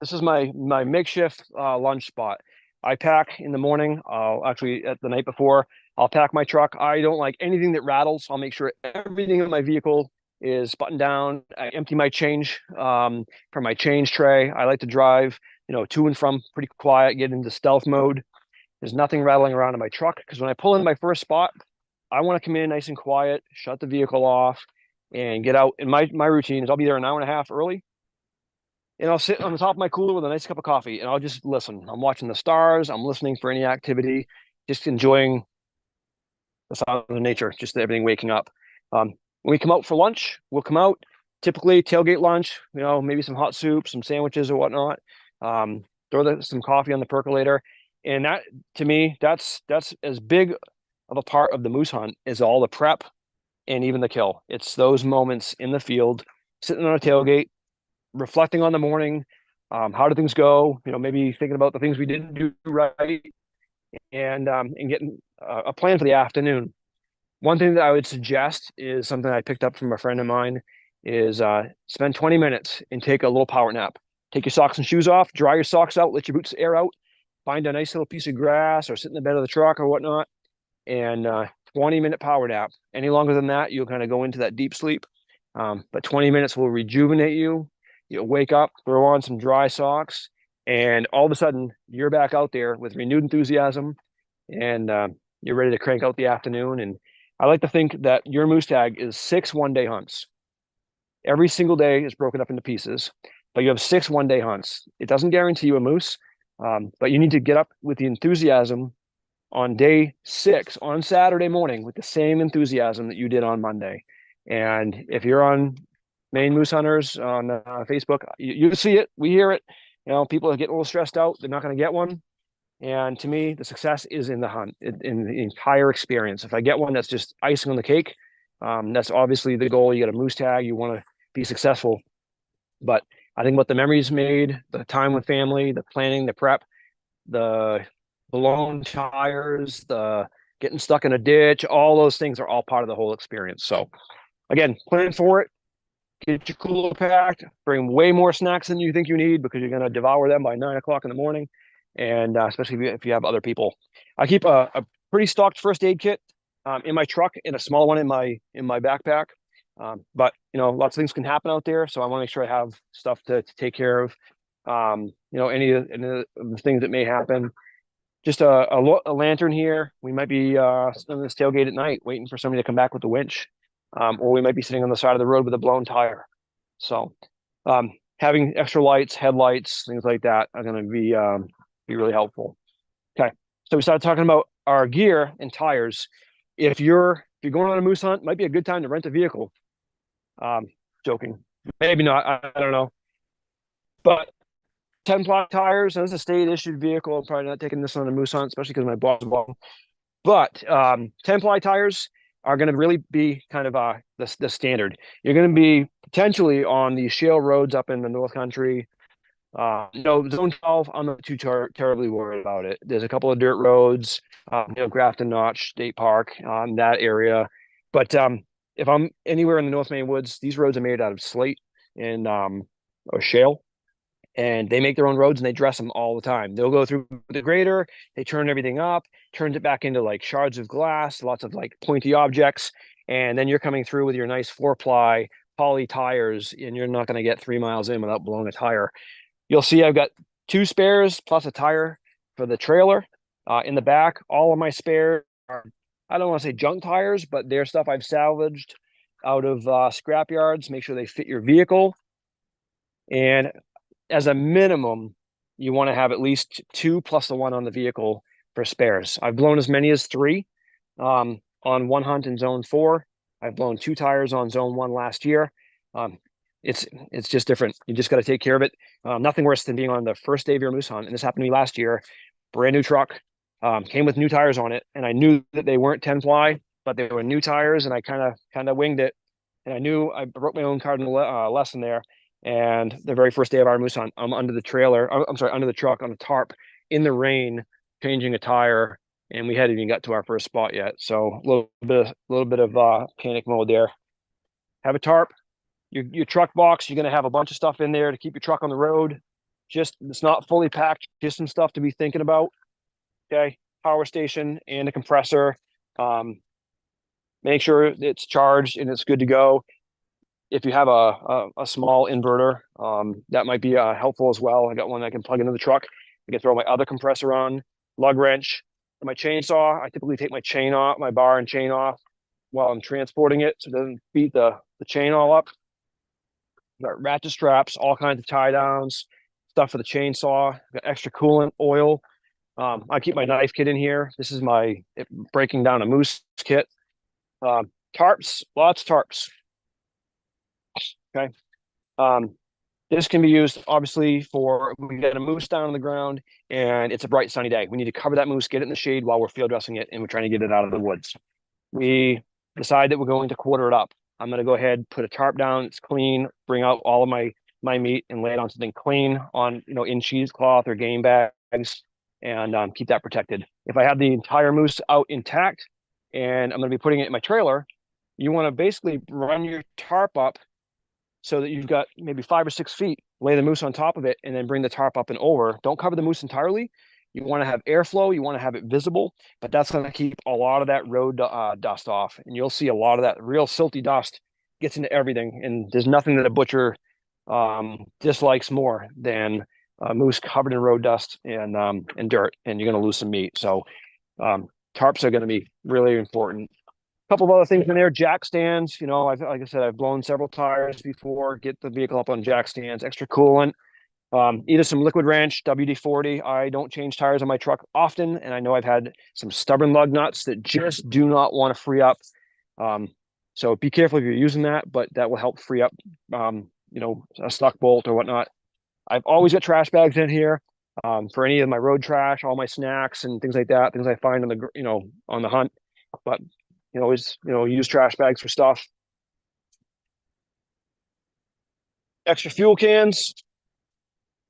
This is my makeshift lunch spot. I pack in the morning. Actually at the night before, I'll pack my truck. I don't like anything that rattles. I'll make sure everything in my vehicle is buttoned down. I empty my change from my change tray. I like to drive, to and from pretty quiet, get into stealth mode. There's nothing rattling around in my truck because when I pull in my first spot, I want to come in nice and quiet, shut the vehicle off, and get out. And my routine is I'll be there an hour and a half early, and I'll sit on the top of my cooler with a nice cup of coffee, and I'll just listen. I'm watching the stars. I'm listening for any activity, just enjoying the sound of nature, just everything waking up. When we come out for lunch, we'll come out, typically tailgate lunch, maybe some hot soup, some sandwiches or whatnot. Throw some coffee on the percolator. And that, to me, that's as big of a part of the moose hunt as all the prep and even the kill. It's those moments in the field, sitting on a tailgate, reflecting on the morning. How did things go? Maybe thinking about the things we didn't do right, and getting a plan for the afternoon. One thing that I would suggest is something I picked up from a friend of mine is spend 20 minutes and take a little power nap. Take your socks and shoes off, dry your socks out, let your boots air out, find a nice little piece of grass or sit in the bed of the truck or whatnot, and 20-minute power nap. Any longer than that, you'll kind of go into that deep sleep. But 20 minutes will rejuvenate you. You'll wake up, throw on some dry socks, and all of a sudden you're back out there with renewed enthusiasm, and you're ready to crank out the afternoon. And I like to think that your moose tag is 6 one-day hunts. Every single day is broken up into pieces, but you have 6 one-day hunts. It doesn't guarantee you a moose, but you need to get up with the enthusiasm on day 6 on Saturday morning with the same enthusiasm that you did on Monday. And if you're on Maine Moose Hunters on Facebook, you see it, we hear it. You know, people are getting a little stressed out. They're not going to get one. And to me, the success is in the hunt, in the entire experience. If I get one, that's just icing on the cake. That's obviously the goal. You get a moose tag, you want to be successful. But I think what the memories made, the time with family, the planning, the prep, the blown tires, the getting stuck in a ditch, all those things are all part of the whole experience. So again, plan for it. Get your cooler packed, bring way more snacks than you think you need because you're going to devour them by 9 o'clock in the morning. And especially if you have other people. I keep a pretty stocked first aid kit in my truck and a small one in my backpack. But, you know, lots of things can happen out there. So I want to make sure I have stuff to take care of, you know, any of the things that may happen. Just a lantern here. We might be sitting on this tailgate at night waiting for somebody to come back with the winch. Or we might be sitting on the side of the road with a blown tire. So having extra lights, headlights, things like that are going to be really helpful. Okay, so we started talking about our gear and tires. If you're going on a moose hunt, might be a good time to rent a vehicle. Joking, maybe not. I don't know, but 10-ply tires. This is a state issued vehicle. I'm probably not taking this on a moose hunt, especially because my boss is wrong. But 10-ply tires are going to really be kind of the standard. You're going to be potentially on the shale roads up in the North Country. You know, Zone 12, I'm not too terribly worried about it. There's a couple of dirt roads, you know, Grafton Notch State Park, that area. But if I'm anywhere in the North Maine Woods, these roads are made out of slate and or shale. And they make their own roads and they dress them all the time. They'll go through the grader, they turn everything up, turns it back into like shards of glass, lots of like pointy objects. And then you're coming through with your nice 4-ply poly tires, and you're not going to get 3 miles in without blowing a tire. You'll see I've got 2 spares plus a tire for the trailer. In the back, all of my spares are, I don't want to say junk tires, but they're stuff I've salvaged out of scrap yards. Make sure they fit your vehicle. And as a minimum, you want to have at least 2 plus the 1 on the vehicle for spares. I've blown as many as 3 on one hunt in Zone 4. I've blown 2 tires on Zone 1 last year. It's just different. You just got to take care of it. Nothing worse than being on the first day of your moose hunt. And this happened to me last year. Brand new truck, came with new tires on it, and I knew that they weren't 10-ply, but they were new tires, and I kind of winged it. And I knew I broke my own cardinal lesson there. And the very first day of our moose hunt, I'm under the trailer. I'm sorry, under the truck on a tarp in the rain, changing a tire, and we hadn't even got to our first spot yet. So a little bit of panic mode there. Have a tarp. Your truck box, you're going to have a bunch of stuff in there to keep your truck on the road. Just, it's not fully packed, just some stuff to be thinking about. Okay, power station and a compressor. Make sure it's charged and it's good to go. If you have a small inverter, that might be helpful as well. I got one I can plug into the truck. I can throw my other compressor on, lug wrench. And my chainsaw, I typically take my chain off, my bar and chain off while I'm transporting it so it doesn't beat the chain all up. Got ratchet straps, all kinds of tie downs, stuff for the chainsaw. Got extra coolant, oil. I keep my knife kit in here. This is my breaking down a moose kit. Tarps, lots of tarps. Okay. This can be used obviously for we get a moose down on the ground and it's a bright sunny day. We need to cover that moose, get it in the shade while we're field dressing it, and we're trying to get it out of the woods. We decide that we're going to quarter it up. I'm going to go ahead, put a tarp down. It's clean. Bring out all of my meat and lay it on something clean on, you know, in cheesecloth or game bags, and keep that protected. If I have the entire moose out intact and I'm going to be putting it in my trailer, you want to basically run your tarp up so that you've got maybe 5 or 6 feet, lay the moose on top of it, and then bring the tarp up and over. Don't cover the moose entirely. You want to have airflow, you want to have it visible, but that's going to keep a lot of that road dust off. And you'll see a lot of that real silty dust gets into everything. And there's nothing that a butcher dislikes more than moose covered in road dust and dirt, and you're going to lose some meat. So tarps are going to be really important. A couple of other things in there, jack stands. Like I said, I've blown several tires before. Get the vehicle up on jack stands, extra coolant. Either some liquid wrench, WD-40. I don't change tires on my truck often, and I know I've had some stubborn lug nuts that just do not want to free up. So be careful if you're using that, but that will help free up, a stuck bolt or whatnot. I've always got trash bags in here for any of my road trash, all my snacks and things like that, things I find on the hunt. But always use trash bags for stuff. Extra fuel cans.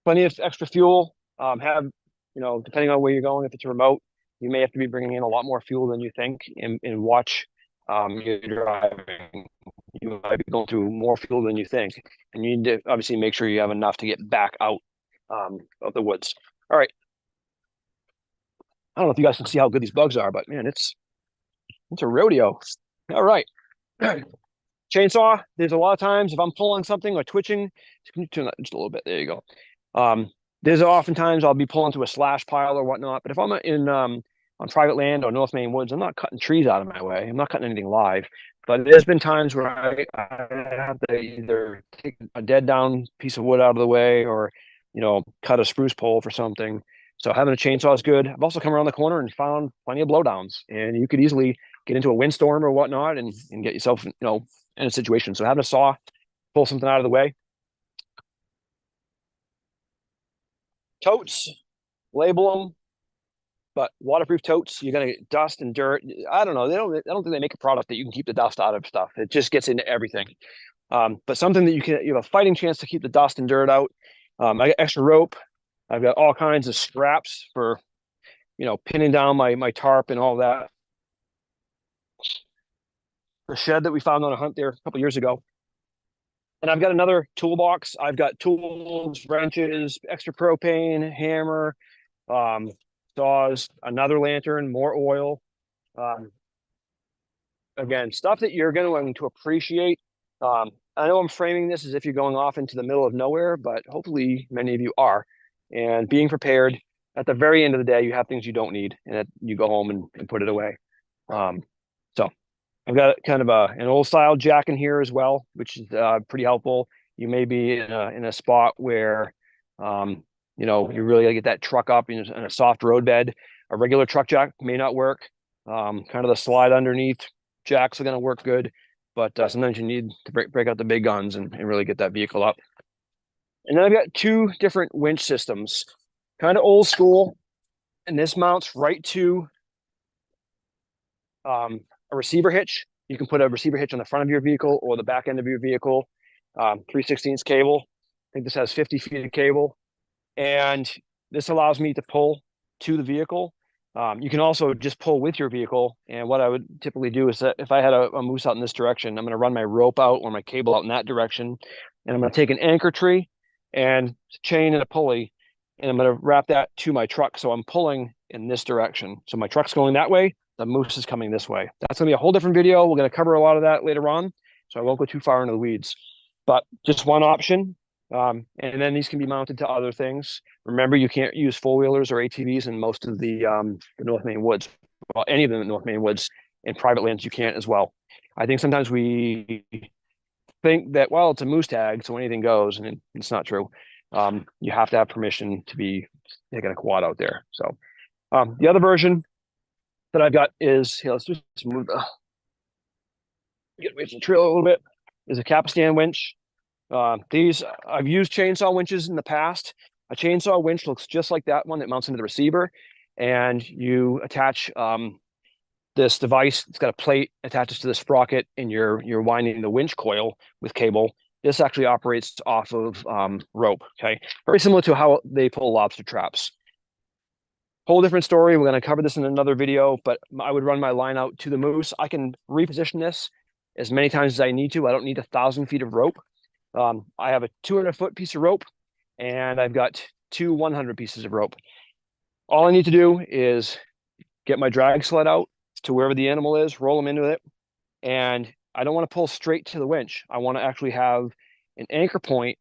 Plenty of extra fuel. Depending on where you're going, if it's remote, you may have to be bringing in a lot more fuel than you think, and watch your driving. You might be going through more fuel than you think, and you need to obviously make sure you have enough to get back out of the woods. All right. I don't know if you guys can see how good these bugs are, but man, it's a rodeo. All right. Chainsaw. There's a lot of times if I'm pulling something or twitching, can you turn that just a little bit? There you go. There's oftentimes I'll be pulling to a slash pile or whatnot, but if I'm on private land or North Maine Woods, I'm not cutting trees out of my way. I'm not cutting anything live. But there's been times where I have to either take a dead down piece of wood out of the way or, cut a spruce pole for something. So having a chainsaw is good. I've also come around the corner and found plenty of blowdowns, and you could easily get into a windstorm or whatnot and get yourself, in a situation. So having a saw, pull something out of the way. Totes, label them, but waterproof totes, you're gonna get dust and dirt. I don't know. I don't think they make a product that you can keep the dust out of stuff. It just gets into everything. But something that you have a fighting chance to keep the dust and dirt out. I got extra rope. I've got all kinds of straps for, pinning down my tarp and all that. The shed that we found on a hunt there a couple years ago. And I've got another toolbox. I've got tools, wrenches, extra propane, hammer, saws, another lantern, more oil. Again, stuff that you're going to appreciate. I know I'm framing this as if you're going off into the middle of nowhere, but hopefully many of you are. And being prepared, at the very end of the day, you have things you don't need, and you go home and put it away. So I've got kind of an old style jack in here as well, which is pretty helpful. You may be in a spot where you really gotta get that truck up in a soft road bed. A regular truck jack may not work. Kind of the slide underneath jacks are gonna work good, but sometimes you need to break out the big guns and really get that vehicle up. And then I've got two different winch systems, kind of old school, and this mounts right to a receiver hitch. You can put a receiver hitch on the front of your vehicle or the back end of your vehicle. 3/16 cable. I think this has 50 feet of cable, and this allows me to pull to the vehicle. You can also just pull with your vehicle. And what I would typically do is that if I had a moose out in this direction, I'm going to run my rope out or my cable out in that direction, and I'm going to take an anchor tree and chain and a pulley, and I'm going to wrap that to my truck. So I'm pulling in this direction. So my truck's going that way. The moose is coming this way. That's going to be a whole different video. We're going to cover a lot of that later on, so I won't go too far into the weeds. But just one option. And then these can be mounted to other things. Remember, you can't use four-wheelers or ATVs in most of the North Maine Woods. Well, any of them in North Maine Woods. In private lands, you can't as well. I think sometimes we think that, well, it's a moose tag, so anything goes, and it's not true. You have to have permission to be taking a quad out there. So the other version that I've got is, let's just move get away from the trail a little bit, is a Capistan winch. These, I've used chainsaw winches in the past. A chainsaw winch looks just like that one that mounts into the receiver, and you attach this device. It's got a plate attaches to the sprocket, and you're winding the winch coil with cable. This actually operates off of rope. Okay, very similar to how they pull lobster traps. Whole different story. We're going to cover this in another video, but I would run my line out to the moose. I can reposition this as many times as I need to. I don't need 1,000 feet of rope. I have a 200-foot piece of rope, and I've got two 100 pieces of rope. All I need to do is get my drag sled out to wherever the animal is, roll them into it. And I don't want to pull straight to the winch. I want to actually have an anchor point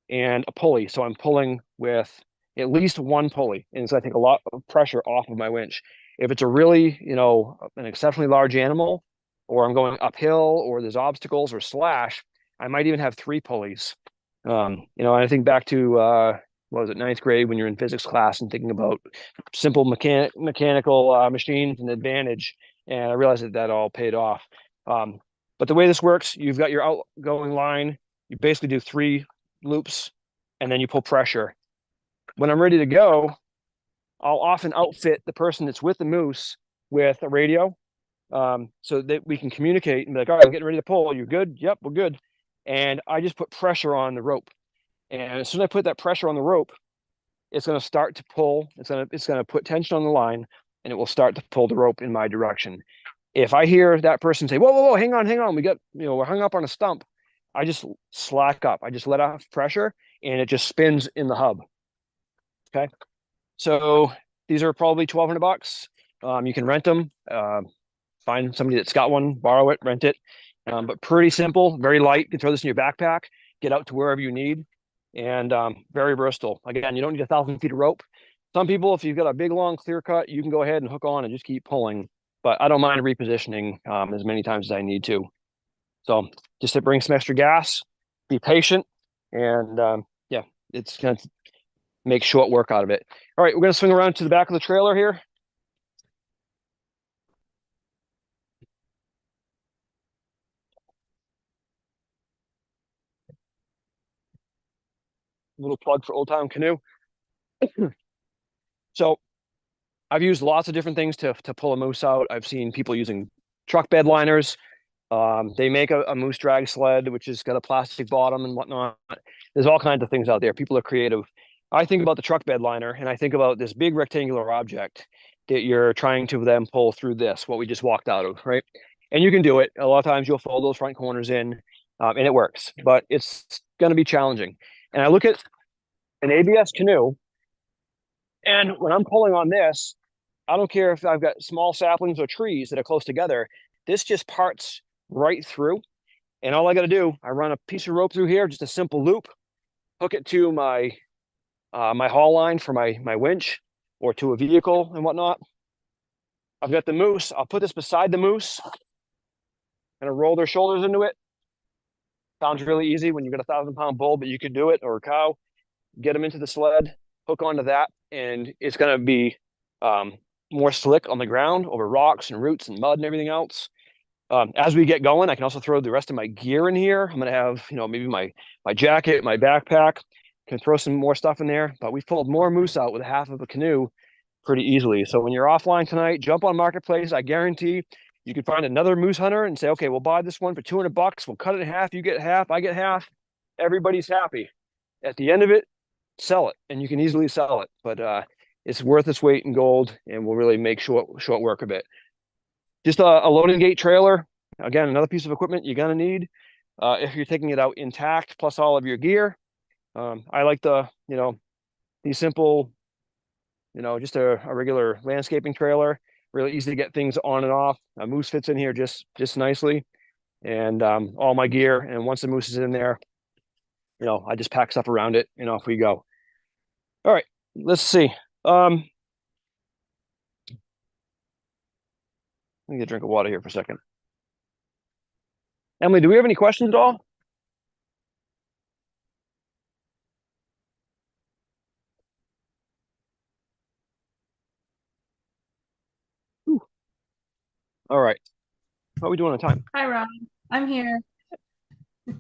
and a pulley. So I'm pulling with at least one pulley. And so I take a lot of pressure off of my winch. If it's a really, an exceptionally large animal, or I'm going uphill, or there's obstacles or slash, I might even have three pulleys. And I think back to what was it, ninth grade, when you're in physics class and thinking about simple mechanical machines and advantage. And I realized that all paid off. But the way this works, you've got your outgoing line. You basically do 3 loops, and then you pull pressure. When I'm ready to go, I'll often outfit the person that's with the moose with a radio, so that we can communicate and be like, all right, I'm getting ready to pull. You good? Yep, we're good. And I just put pressure on the rope. And as soon as I put that pressure on the rope, it's going to start to pull. It's going to put tension on the line, and it will start to pull the rope in my direction. If I hear that person say, whoa, whoa, whoa, hang on, we're hung up on a stump, I just slack up. I just let off pressure, and it just spins in the hub. Okay. So these are probably $1,200. You can rent them, find somebody that's got one, borrow it, rent it. But pretty simple, very light. You can throw this in your backpack, get out to wherever you need, and very versatile. Again, you don't need 1,000 feet of rope. Some people, if you've got a big, long, clear cut, you can go ahead and hook on and just keep pulling. But I don't mind repositioning as many times as I need to. So just to bring some extra gas, be patient, and yeah, it's going to make short work out of it. All right, we're going to swing around to the back of the trailer here. A little plug for Old Time Canoe. So I've used lots of different things to pull a moose out. I've seen people using truck bed liners. They make a moose drag sled, which has got a plastic bottom and whatnot. There's all kinds of things out there. People are creative. I think about the truck bed liner, and I think about this big rectangular object that you're trying to then pull through this, what we just walked out of, right? And you can do it. A lot of times you'll fold those front corners in, and it works, but it's going to be challenging. And I look at an ABS canoe, and when I'm pulling on this, I don't care if I've got small saplings or trees that are close together. This just parts right through. And all I got to do, I run a piece of rope through here, just a simple loop, hook it to my my haul line for my winch, or to a vehicle and whatnot. I've got the moose. I'll put this beside the moose, and roll their shoulders into it. Sounds really easy when you've got a 1,000-pound bull, but you could do it, or a cow. Get them into the sled, hook onto that, and it's going to be more slick on the ground over rocks and roots and mud and everything else. As we get going, I can also throw the rest of my gear in here. I'm going to have, maybe my jacket, my backpack, can throw some more stuff in there. But we've pulled more moose out with half of a canoe pretty easily. So when you're offline tonight, jump on Marketplace. I guarantee you can find another moose hunter and say, okay, we'll buy this one for $200. We'll cut it in half. You get half, I get half. Everybody's happy. At the end of it, sell it, and you can easily sell it. But it's worth its weight in gold, and will really make short work of it. Just a loading gate trailer. Again, another piece of equipment you're going to need if you're taking it out intact, plus all of your gear. I like these simple, just a regular landscaping trailer. Really easy to get things on and off. A moose fits in here just nicely, and all my gear. And once the moose is in there, I just pack stuff around it, and off we go. All right, let's see. Let me get a drink of water here for a second. Emily, do we have any questions at all? Whew. All right. How are we doing on time? Hi, Ron. I'm here.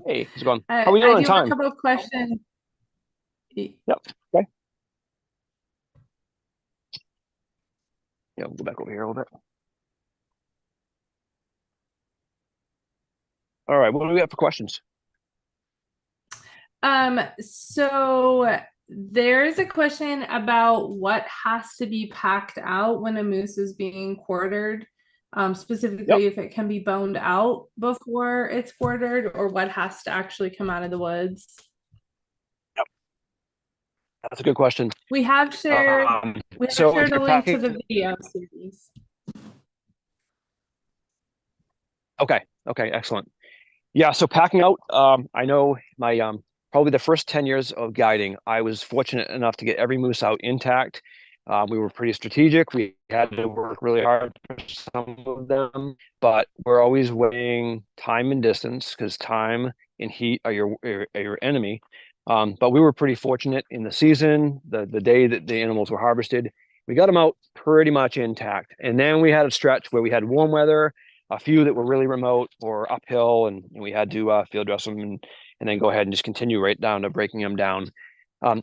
Hey, how's it going? How are we doing I on do have time? a couple of questions. Yep. Okay. Yeah, we'll go back over here a little bit. All right. What do we have for questions? So there's a question about what has to be packed out when a moose is being quartered. Specifically, if it can be boned out before it's quartered, or what has to actually come out of the woods. That's a good question. We have shared we have So if shared a you're link to packing, the video series. okay, okay, excellent. Yeah, so packing out, I know my probably the first 10 years of guiding, I was fortunate enough to get every moose out intact. We were pretty strategic. We had to work really hard for some of them, but we're always weighing time and distance because time and heat are your enemy. But we were pretty fortunate in the season, the day that the animals were harvested, we got them out pretty much intact. And then we had a stretch where we had warm weather, a few that were really remote or uphill, and we had to field dress them and then go ahead and just continue right down to breaking them down.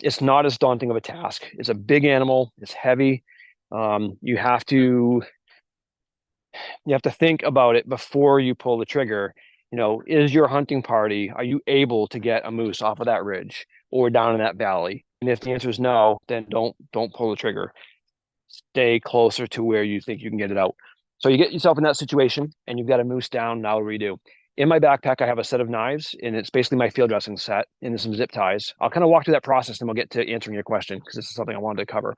It's not as daunting of a task. It's a big animal. It's heavy. You have to think about it before you pull the trigger. Is your hunting party, are you able to get a moose off of that ridge or down in that valley? And if the answer is no, then don't pull the trigger. Stay closer to where you think you can get it out. So you get yourself in that situation and you've got a moose down. Now redo. In my backpack, I have a set of knives, and it's basically my field dressing set and some zip ties. I'll kind of walk through that process and we'll get to answering your question because this is something I wanted to cover.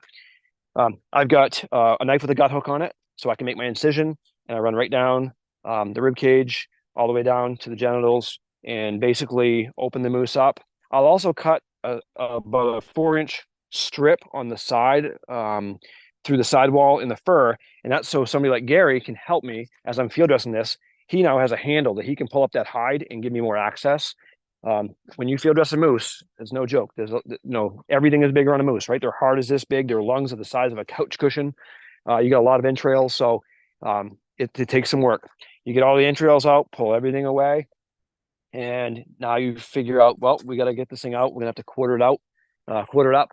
I've got a knife with a gut hook on it so I can make my incision, and I run right down the rib cage all the way down to the genitals and basically open the moose up. I'll also cut about a 4-inch strip on the side through the sidewall in the fur, and that's so somebody like Gary can help me as I'm field dressing this. He now has a handle that he can pull up that hide and give me more access. When you field dress a moose, it's no joke. Everything is bigger on a moose, right? Their heart is this big. Their lungs are the size of a couch cushion. You got a lot of entrails, so it takes some work. You get all the entrails out, pull everything away, and now you figure out, well, we got to get this thing out. We're gonna have to quarter it out, quarter it up.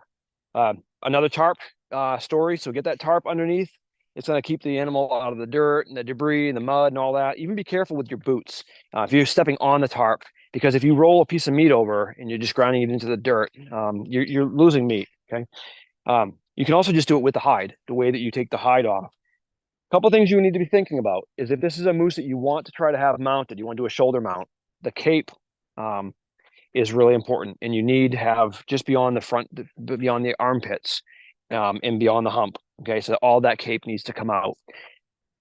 Another tarp story. So get that tarp underneath. It's going to keep the animal out of the dirt and the debris and the mud and all that. Even be careful with your boots if you're stepping on the tarp, because if you roll a piece of meat over and you're just grinding it into the dirt, you're losing meat. Okay. You can also just do it with the hide, the way that you take the hide off. A couple of things you need to be thinking about is if this is a moose that you want to try to have mounted, you want to do a shoulder mount, the cape is really important, and you need to have just beyond the front, beyond the armpits, and beyond the hump. Okay, so all that cape needs to come out.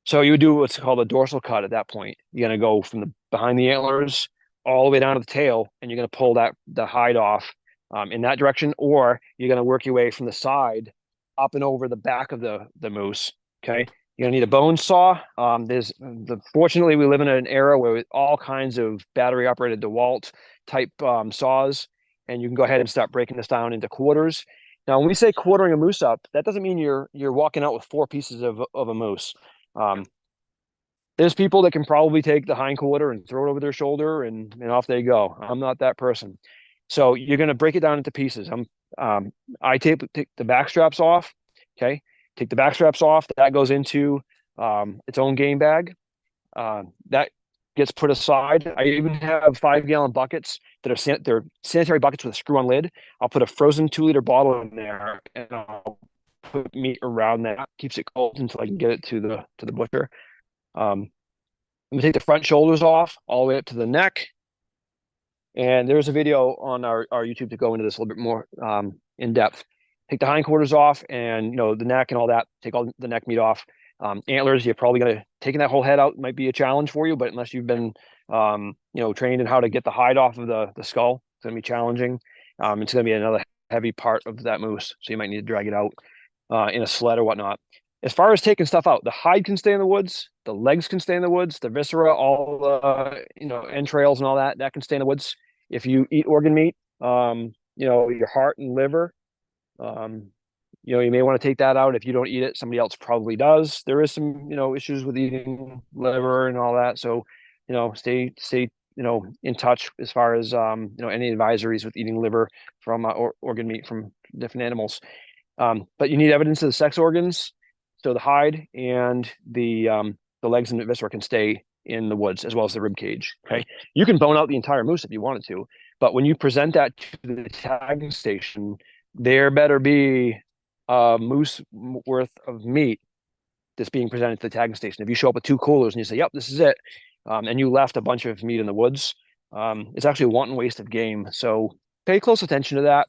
So you would do what's called a dorsal cut at that point. You're going to go from the behind the antlers all the way down to the tail, and you're going to pull the hide off in that direction, or you're going to work your way from the side up and over the back of the moose. Okay, you're going to need a bone saw. Fortunately, we live in an era where all kinds of battery operated DeWalt type saws, and you can go ahead and start breaking this down into quarters. Now, when we say quartering a moose up, that doesn't mean you're walking out with 4 pieces of a moose. There's people that can probably take the hind quarter and throw it over their shoulder and off they go. I'm not that person. So you're going to break it down into pieces. I take the back straps off. Okay. Take the back straps off. That goes into its own game bag. That gets put aside. I even have 5-gallon buckets that are they're sanitary buckets with a screw-on lid. I'll put a frozen 2-liter bottle in there, and I'll put meat around that. Keeps it cold until I can get it to the butcher. I'm gonna take the front shoulders off all the way up to the neck. And there's a video on our YouTube to go into this a little bit more in depth. Take the hindquarters off, and the neck and all that. Take all the neck meat off. Antlers, you're probably gonna taking that whole head out might be a challenge for you, but unless you've been trained in how to get the hide off of the skull, it's gonna be challenging. It's gonna be another heavy part of that moose, so you might need to drag it out in a sled or whatnot. As far as taking stuff out, the hide can stay in the woods, the legs can stay in the woods, the viscera, all the entrails and all that can stay in the woods. If you eat organ meat, your heart and liver, you may want to take that out. If you don't eat it, somebody else probably does. There is some issues with eating liver and all that, so stay in touch as far as any advisories with eating liver from organ meat from different animals. But you need evidence of the sex organs, so the hide and the legs and the viscera can stay in the woods, as well as the rib cage. Okay, you can bone out the entire moose if you wanted to, but when you present that to the tagging station, there better be a moose worth of meat that's being presented to the tagging station. If you show up with 2 coolers and you say, "Yep, this is it," and you left a bunch of meat in the woods, it's actually a wanton waste of game. So pay close attention to that.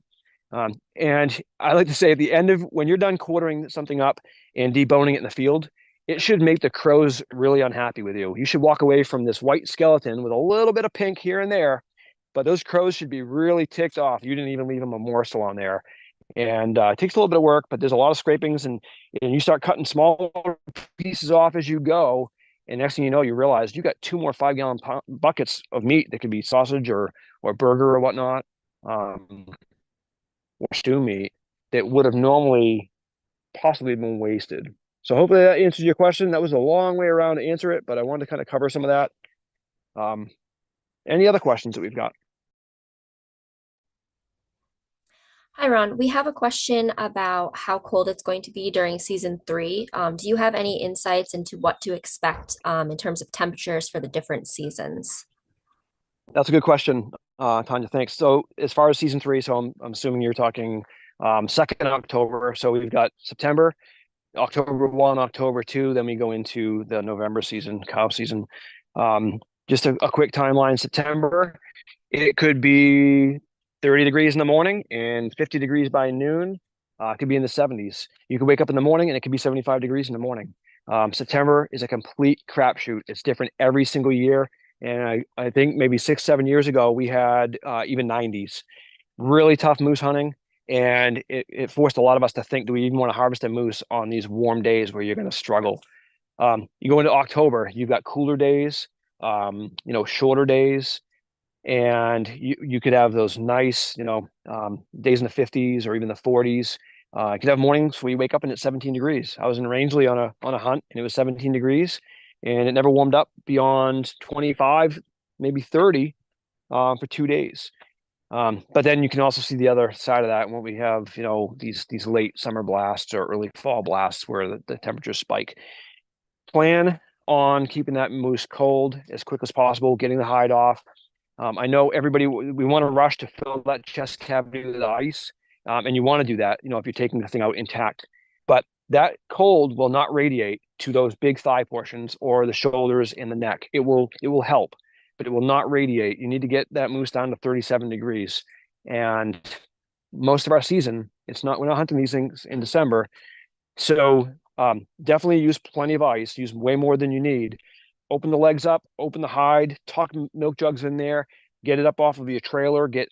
And I like to say at the end of when you're done quartering something up and deboning it in the field, it should make the crows really unhappy with you. You should walk away from this white skeleton with a little bit of pink here and there, but those crows should be really ticked off. You didn't even leave them a morsel on there. And it takes a little bit of work, but there's a lot of scrapings, and you start cutting small pieces off as you go. And next thing you know, you realize you got 2 more 5-gallon buckets of meat that could be sausage or burger or whatnot. Or stew meat that would have normally possibly been wasted. So hopefully that answers your question. That was a long way around to answer it, but I wanted to kind of cover some of that. Any other questions that we've got? Hi, Ron. We have a question about how cold it's going to be during season 3. Do you have any insights into what to expect in terms of temperatures for the different seasons? That's a good question, Tanya. Thanks. So as far as season 3, so I'm assuming you're talking 2nd October. So we've got September, October 1, October 2, then we go into the November season, cow season. Just a quick timeline. September, it could be 30 degrees in the morning and 50 degrees by noon. It could be in the 70s. You could wake up in the morning and it could be 75 degrees in the morning. September is a complete crapshoot. It's different every single year. And I think maybe 6, 7 years ago, we had even 90s. Really tough moose hunting. And it forced a lot of us to think, do we even want to harvest a moose on these warm days where you're going to struggle? You go into October, you've got cooler days, shorter days, and you could have those nice, days in the 50s or even the 40s. You could have mornings where you wake up and it's 17 degrees. I was in Rangeley on a hunt and it was 17 degrees, and it never warmed up beyond 25, maybe 30 for 2 days. But then you can also see the other side of that when we have, these late summer blasts or early fall blasts where the temperatures spike. Plan on keeping that moose cold as quick as possible, getting the hide off. I know everybody, we want to rush to fill that chest cavity with ice. And you want to do that, if you're taking the thing out intact. But that cold will not radiate to those big thigh portions or the shoulders and the neck. It will help, but it will not radiate. You need to get that moose down to 37 degrees. And most of our season, we're not hunting these things in December. So definitely use plenty of ice, use way more than you need. Open the legs up, open the hide, tuck milk jugs in there, get it up off of your trailer, get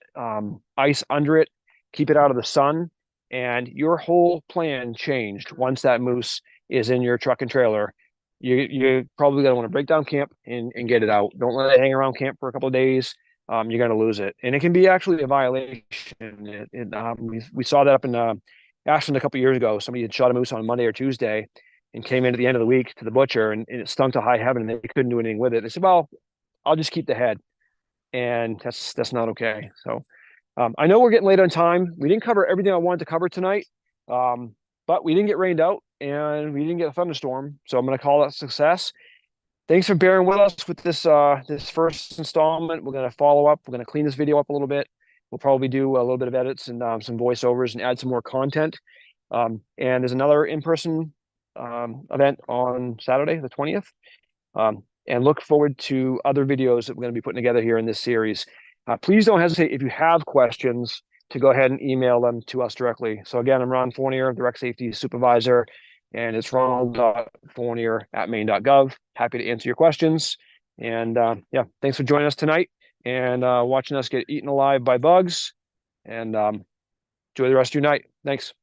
ice under it, keep it out of the sun, and your whole plan changed once that moose is in your truck and trailer. You're probably going to want to break down camp and get it out. Don't let it hang around camp for a couple of days. You're going to lose it. And it can be actually a violation. We saw that up in Ashland a couple of years ago. Somebody had shot a moose on Monday or Tuesday and came in at the end of the week to the butcher, and it stunk to high heaven, and they couldn't do anything with it. They said, well, I'll just keep the head. And that's not okay. So I know we're getting late on time. We didn't cover everything I wanted to cover tonight, but we didn't get rained out and we didn't get a thunderstorm. So I'm going to call that success. Thanks for bearing with us with this first installment. We're going to follow up. We're going to clean this video up a little bit. We'll probably do a little bit of edits and some voiceovers and add some more content. And there's another in-person event on Saturday, the 20th. And look forward to other videos that we're going to be putting together here in this series. Please don't hesitate if you have questions to go ahead and email them to us directly. So again, I'm Ron Fournier, Direct Safety Supervisor, and it's ronald.fournier@maine.gov. Happy to answer your questions. And thanks for joining us tonight and watching us get eaten alive by bugs. And enjoy the rest of your night. Thanks.